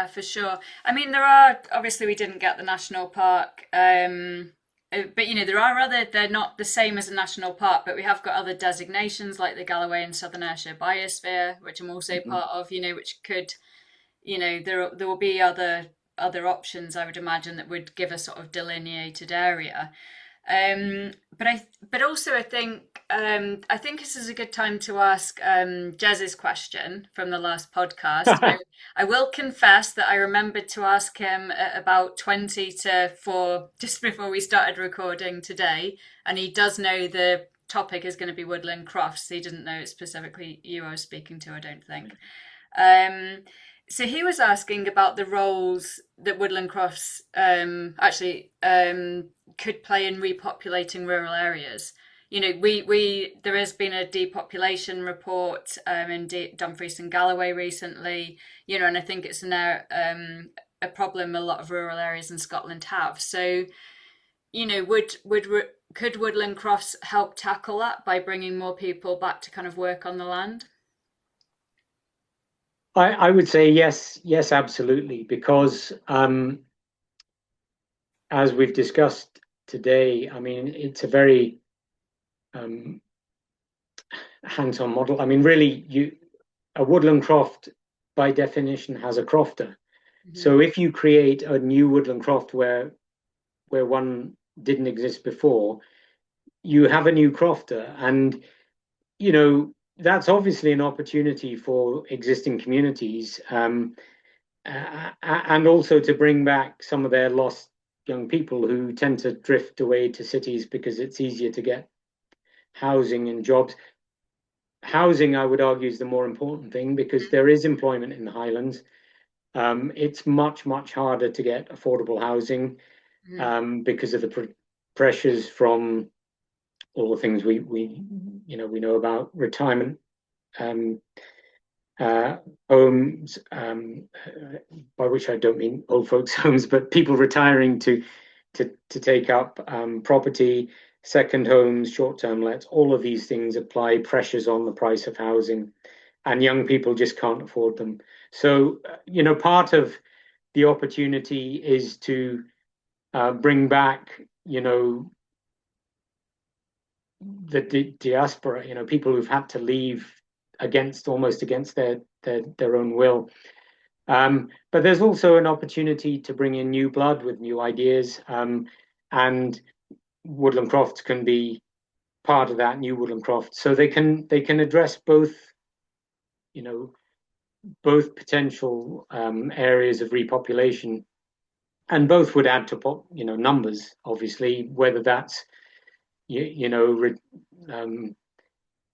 for sure. I mean, obviously we didn't get the national park, but there are they're not the same as a national park, but we have got other designations like the Galloway and Southern Ayrshire Biosphere, which I'm also part of, which could, there will be other options, I would imagine, that would give a sort of delineated area. But also I think this is a good time to ask Jez's question from the last podcast. I will confess that I remembered to ask him at about 20 to 4 just before we started recording today, and he does know the topic is going to be woodland crofts. He didn't know it's specifically you I was speaking to, I don't think. So he was asking about the roles that woodland crofts could play in repopulating rural areas. There has been a depopulation report in Dumfries and Galloway recently, and I think it's a problem a lot of rural areas in Scotland have. So, could woodland crofts help tackle that by bringing more people back to kind of work on the land? I would say yes, absolutely, because as we've discussed today, I mean, it's a very hands-on model. I mean, really, a woodland croft by definition has a crofter. Mm-hmm. So if you create a new woodland croft where one didn't exist before, you have a new crofter, and that's obviously an opportunity for existing communities, and also to bring back some of their lost young people who tend to drift away to cities because it's easier to get housing and jobs. housing, I would argue, is the more important thing, because there is employment in the Highlands. It's much, much harder to get affordable housing because of the pressures from all the things we know about retirement homes, by which I don't mean old folks' homes, but people retiring to take up property, second homes, short-term lets. All of these things apply pressures on the price of housing, and young people just can't afford them. So, part of the opportunity is to bring back, the diaspora, people who've had to leave almost against their own will. But there's also an opportunity to bring in new blood with new ideas, and woodland crofts can be part of that new woodland croft. So they can address both, both potential areas of repopulation, and both would add to numbers, obviously, whether that's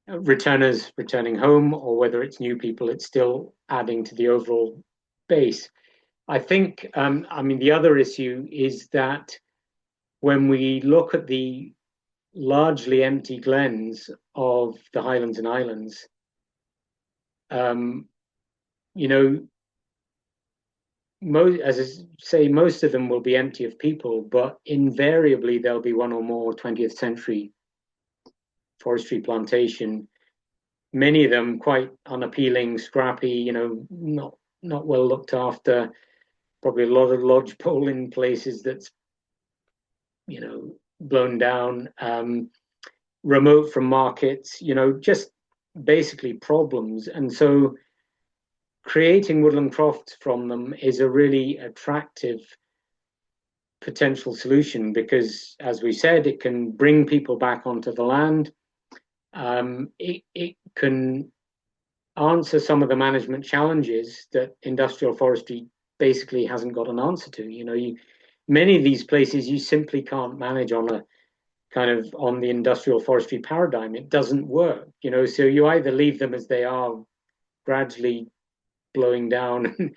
returners returning home, or whether it's new people. It's still adding to the overall base. I think, the other issue is that when we look at the largely empty glens of the Highlands and Islands, as I say, most of them will be empty of people, but invariably there'll be one or more 20th century forestry plantation, many of them quite unappealing, scrappy, not well looked after, probably a lot of lodgepole in places that's blown down, remote from markets, just basically problems. And so creating woodland crofts from them is a really attractive potential solution, because, as we said, it can bring people back onto the land. It can answer some of the management challenges that industrial forestry basically hasn't got an answer to. Many of these places you simply can't manage on the industrial forestry paradigm. It doesn't work, so you either leave them as they are, gradually blowing down,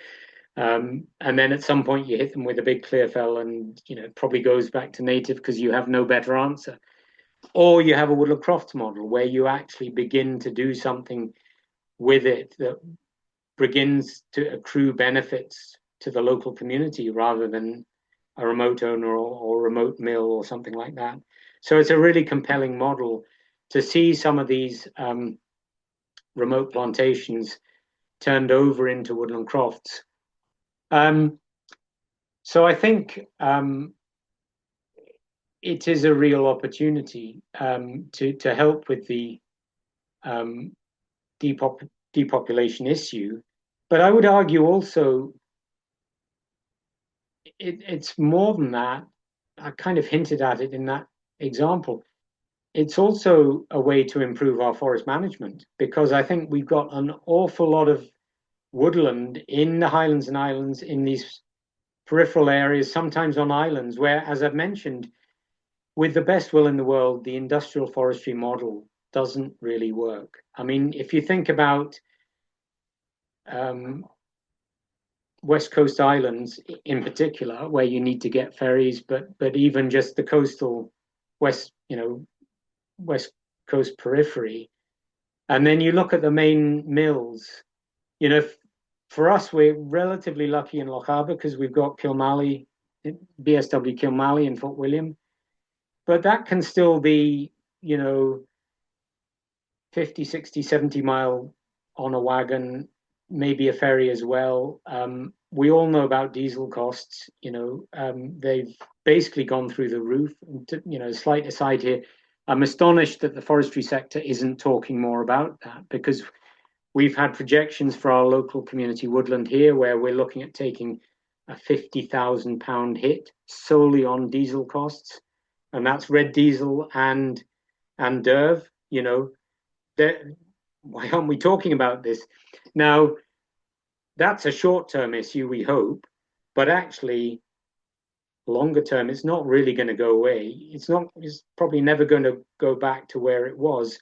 and then at some point you hit them with a big clear fell, and it probably goes back to native because you have no better answer. Or you have a woodland crofts model where you actually begin to do something with it that begins to accrue benefits to the local community, rather than a remote owner or remote mill or something like that. So it's a really compelling model to see some of these remote plantations turned over into woodland crofts. So I think it is a real opportunity to help with the depopulation issue. But I would argue also it's more than that. I kind of hinted at it in that example. It's also a way to improve our forest management, because I think we've got an awful lot of woodland in the Highlands and Islands, in these peripheral areas, sometimes on islands, where, as I've mentioned, with the best will in the world, the industrial forestry model doesn't really work. I mean, if you think about West Coast islands in particular, where you need to get ferries, but even just the coastal West Coast periphery, and then you look at the main mills, for us, we're relatively lucky in Loch Harbour because we've got Kilmally, BSW Kilmally and Fort William, but that can still be, 50, 60, 70 mile on a wagon, maybe a ferry as well. We all know about diesel costs. They've basically gone through the roof. Slight aside here, I'm astonished that the forestry sector isn't talking more about that, because we've had projections for our local community woodland here where we're looking at taking a £50,000 hit solely on diesel costs, and that's red diesel and DERV. Why aren't we talking about this now? That's a short-term issue, we hope, but actually longer term, it's not really going to go away. It's probably never going to go back to where it was.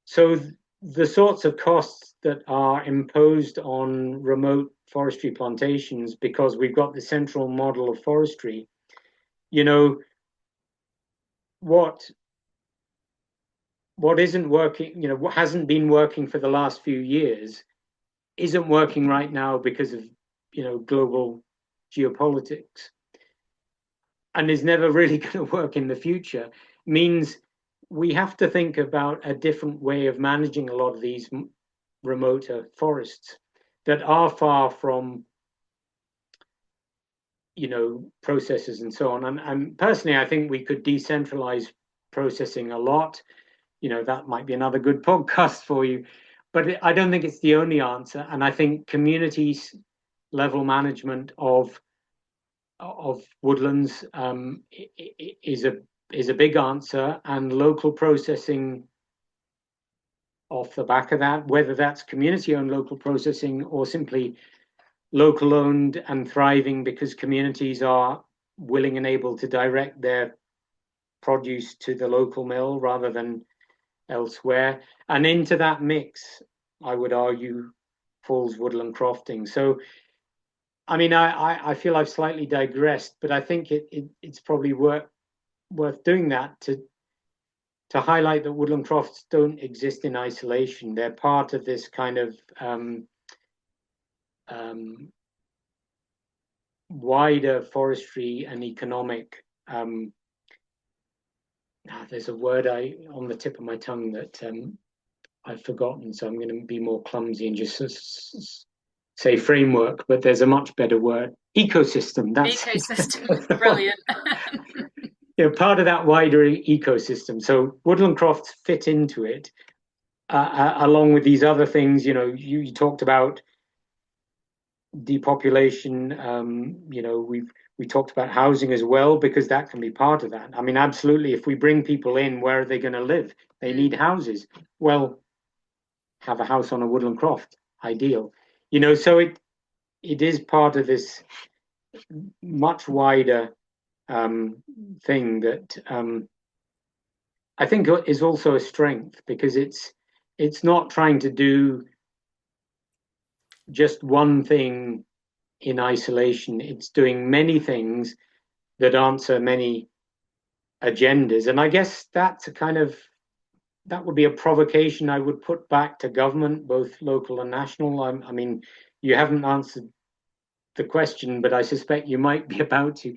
So the sorts of costs that are imposed on remote forestry plantations, because we've got the central model of forestry, you know, what isn't working, you know, what hasn't been working for the last few years isn't working right now because of, you know, global geopolitics, and is never really going to work in the future, means we have to think about a different way of managing a lot of these remoter forests that are far from, you know, processes and so on. And personally, I think we could decentralize processing a lot. You know, that might be another good podcast for you, but I don't think it's the only answer. And I think communities level management of woodlands is a big answer, and local processing off the back of that, whether that's community-owned local processing or simply local-owned and thriving because communities are willing and able to direct their produce to the local mill rather than elsewhere. And into that mix, I would argue, falls woodland crofting. So, I mean, I feel I've slightly digressed, but I think it's probably worth doing that to highlight that woodland crofts don't exist in isolation. They're part of this kind of wider forestry and economic. There's a word on the tip of my tongue that I've forgotten, so I'm going to be more clumsy and just say framework. But there's a much better word: ecosystem. That's ecosystem. Brilliant. You know, part of that wider ecosystem. So woodland crofts fit into it, along with these other things. You know, you talked about depopulation. You know, we talked about housing as well, because that can be part of that. I mean, absolutely. If we bring people in, where are they going to live? They need houses. Well, have a house on a woodland croft, ideal. You know, so it is part of this much wider thing that I think is also a strength, because it's not trying to do just one thing in isolation. It's doing many things that answer many agendas. And I guess that's a kind of, that would be a provocation I would put back to government, both local and national. I mean, you haven't answered the question, but I suspect you might be about to.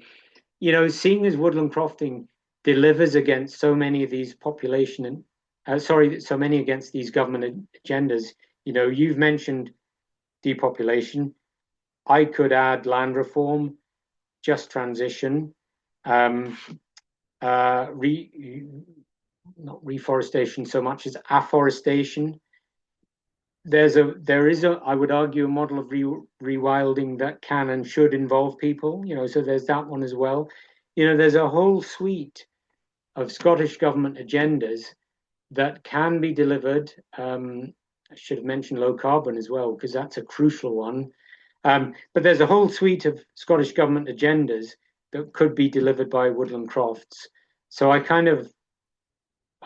You know, seeing as woodland crofting delivers against so many of these population and so many against these government agendas. You know, you've mentioned depopulation. I could add land reform, just transition, not reforestation so much as afforestation. There is a, I would argue, a model of rewilding that can and should involve people, you know, so there's that one as well. You know, there's a whole suite of Scottish government agendas that can be delivered. I should have mentioned low carbon as well, because that's a crucial one. But there's a whole suite of Scottish government agendas that could be delivered by woodland crofts. So I kind of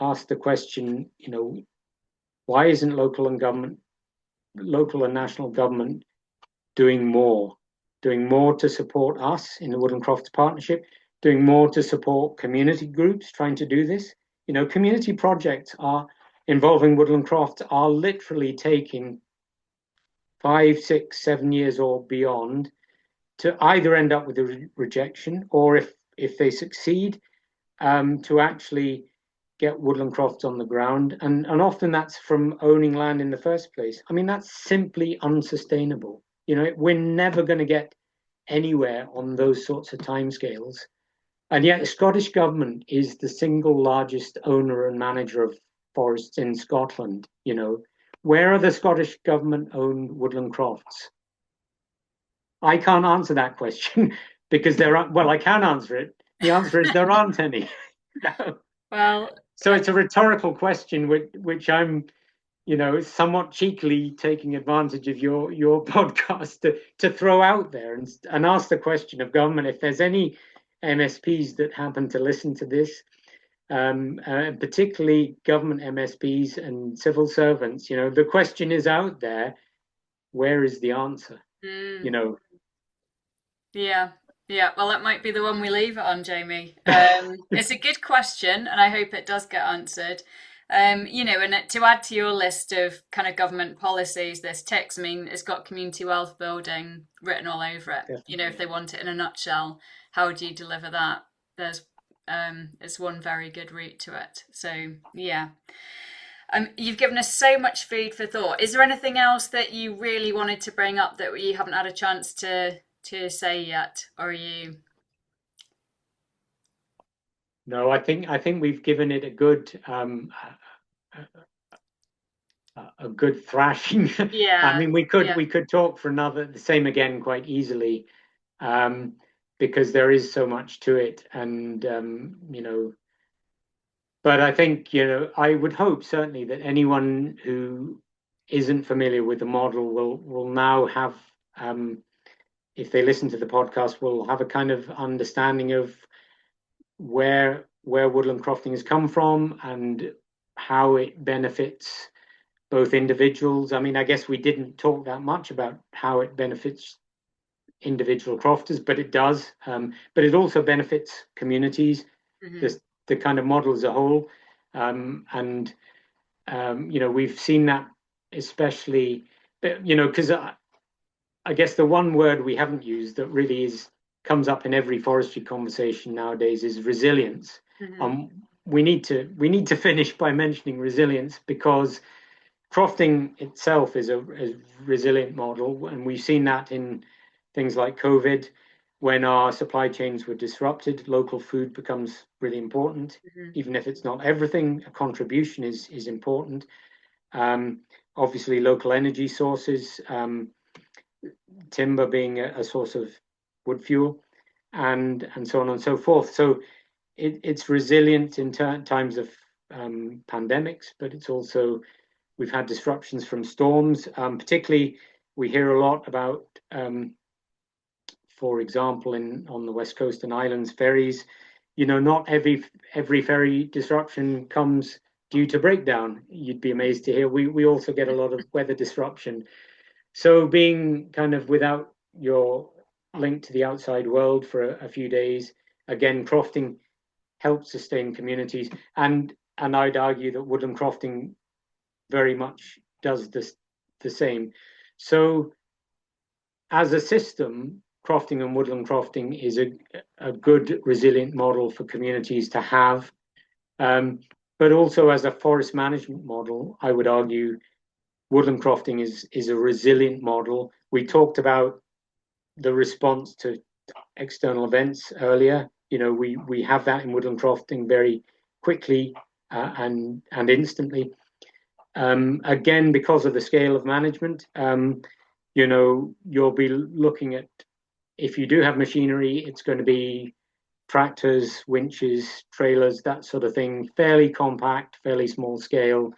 asked the question, you know, why isn't local and national government doing more to support us in the Woodland Crofts Partnership, doing more to support community groups trying to do this? You know, community projects are involving woodland crofts are literally taking 5, 6, 7 years or beyond to either end up with a rejection, or if they succeed, to actually get woodland crofts on the ground. And often that's from owning land in the first place. I mean, that's simply unsustainable. You know, we're never going to get anywhere on those sorts of timescales. And yet the Scottish government is the single largest owner and manager of forests in Scotland. You know, where are the Scottish government-owned woodland crofts? I can't answer that question because there are, well, I can answer it. The answer is there aren't any. No. Well, so it's a rhetorical question, which I'm, you know, somewhat cheekily taking advantage of your podcast to throw out there and ask the question of government, if there's any MSPs that happen to listen to this, particularly government MSPs and civil servants. The question is out there, where is the answer? Yeah. Well, that might be the one we leave it on, Jamie. It's a good question, and I hope it does get answered. And to add to your list of kind of government policies, this ticks. I mean, it's got community wealth building written all over it. Definitely. If they want it in a nutshell, how do you deliver that? It's one very good route to it. So yeah. You've given us so much food for thought. Is there anything else that you really wanted to bring up that you haven't had a chance to say yet, or are you? No, I think we've given it a good thrashing. Yeah. I mean, we could talk for the same again quite easily, because there is so much to it, and But I think I would hope certainly that anyone who isn't familiar with the model will now have, if they listen to the podcast, will have a kind of understanding of where woodland crofting has come from and how it benefits both individuals. I mean, I guess we didn't talk that much about how it benefits individual crofters, but it does. But it also benefits communities, the kind of model as a whole. We've seen that especially, because I guess the one word we haven't used that really comes up in every forestry conversation nowadays is resilience. We need to finish by mentioning resilience, because crofting itself is a resilient model, and we've seen that in things like COVID, when our supply chains were disrupted. Local food becomes really important, even if it's not everything. A contribution is important. Obviously, local energy sources, timber being a source of wood fuel, and so on and so forth. So it's resilient in times of pandemics, but it's also, we've had disruptions from storms. Particularly, we hear a lot about, for example, on the West Coast and islands, ferries. Not every ferry disruption comes due to breakdown. You'd be amazed to hear we also get a lot of weather disruption. So being kind of without your link to the outside world for a few days, again, crofting helps sustain communities, and I'd argue that woodland crofting very much does the same. So as a system, crofting and woodland crofting is a good resilient model for communities to have, but also as a forest management model, I would argue woodland crofting is a resilient model. We talked about the response to external events earlier. We have that in woodland crofting very quickly and instantly. Again, because of the scale of management, you'll be looking at, if you do have machinery, it's going to be tractors, winches, trailers, that sort of thing, fairly compact, fairly small scale,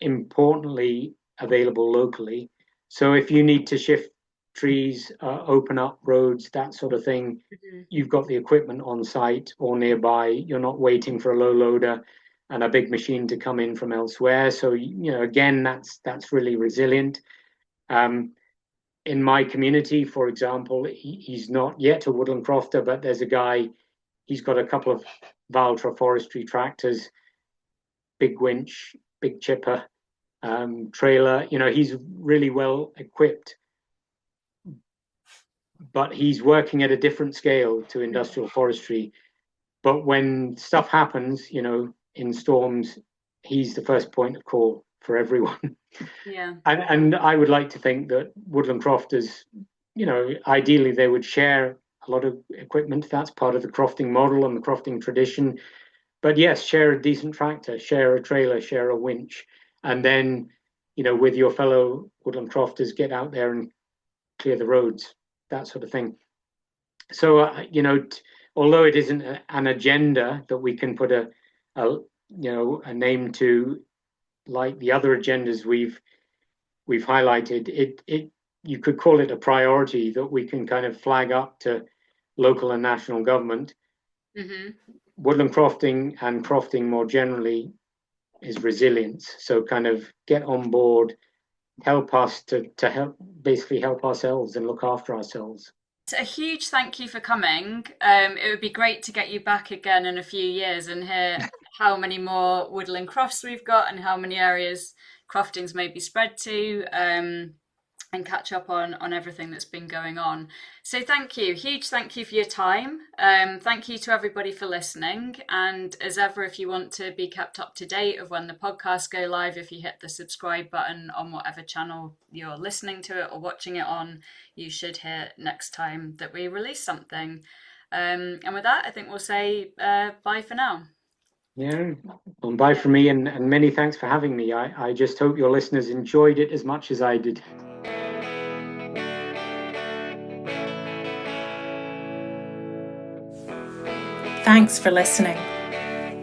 importantly available locally. So if you need to shift trees, open up roads, that sort of thing, you've got the equipment on site or nearby. You're not waiting for a low loader and a big machine to come in from elsewhere. So again, that's really resilient. In my community, for example, he's not yet a woodland crofter, but there's a guy, he's got a couple of Valtra forestry tractors, big winch, big chipper, trailer. He's really well equipped, but he's working at a different scale to industrial forestry. But when stuff happens, in storms, he's the first point of call for everyone. Yeah. And I would like to think that woodland crofters, ideally they would share a lot of equipment. That's part of the crofting model and the crofting tradition. But yes, share a decent tractor, share a trailer, share a winch, and then, with your fellow woodland crofters, get out there and clear the roads, that sort of thing. So, although it isn't an agenda that we can put a name to, like the other agendas we've highlighted, you could call it a priority that we can kind of flag up to local and national government. woodland crofting and crofting more generally is resilience. So kind of get on board, help us to help ourselves and look after ourselves. A huge thank you for coming. It would be great to get you back again in a few years and hear how many more woodland crofts we've got and how many areas croftings may be spread to, and catch up on everything that's been going on. So thank you, huge thank you for your time. Thank you to everybody for listening. And as ever, if you want to be kept up to date of when the podcasts go live, if you hit the subscribe button on whatever channel you're listening to it or watching it on, you should hear next time that we release something. And with that, I think we'll say bye for now. Yeah, well, bye from me, and many thanks for having me. I just hope your listeners enjoyed it as much as I did. Thanks for listening.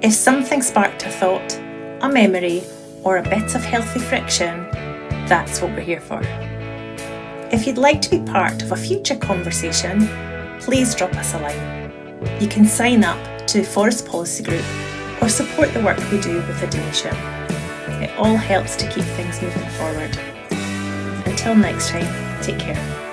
If something sparked a thought, a memory, or a bit of healthy friction, that's what we're here for. If you'd like to be part of a future conversation, please drop us a line. You can sign up to Forest Policy Group or support the work we do with a donation. It all helps to keep things moving forward. Until next time, take care.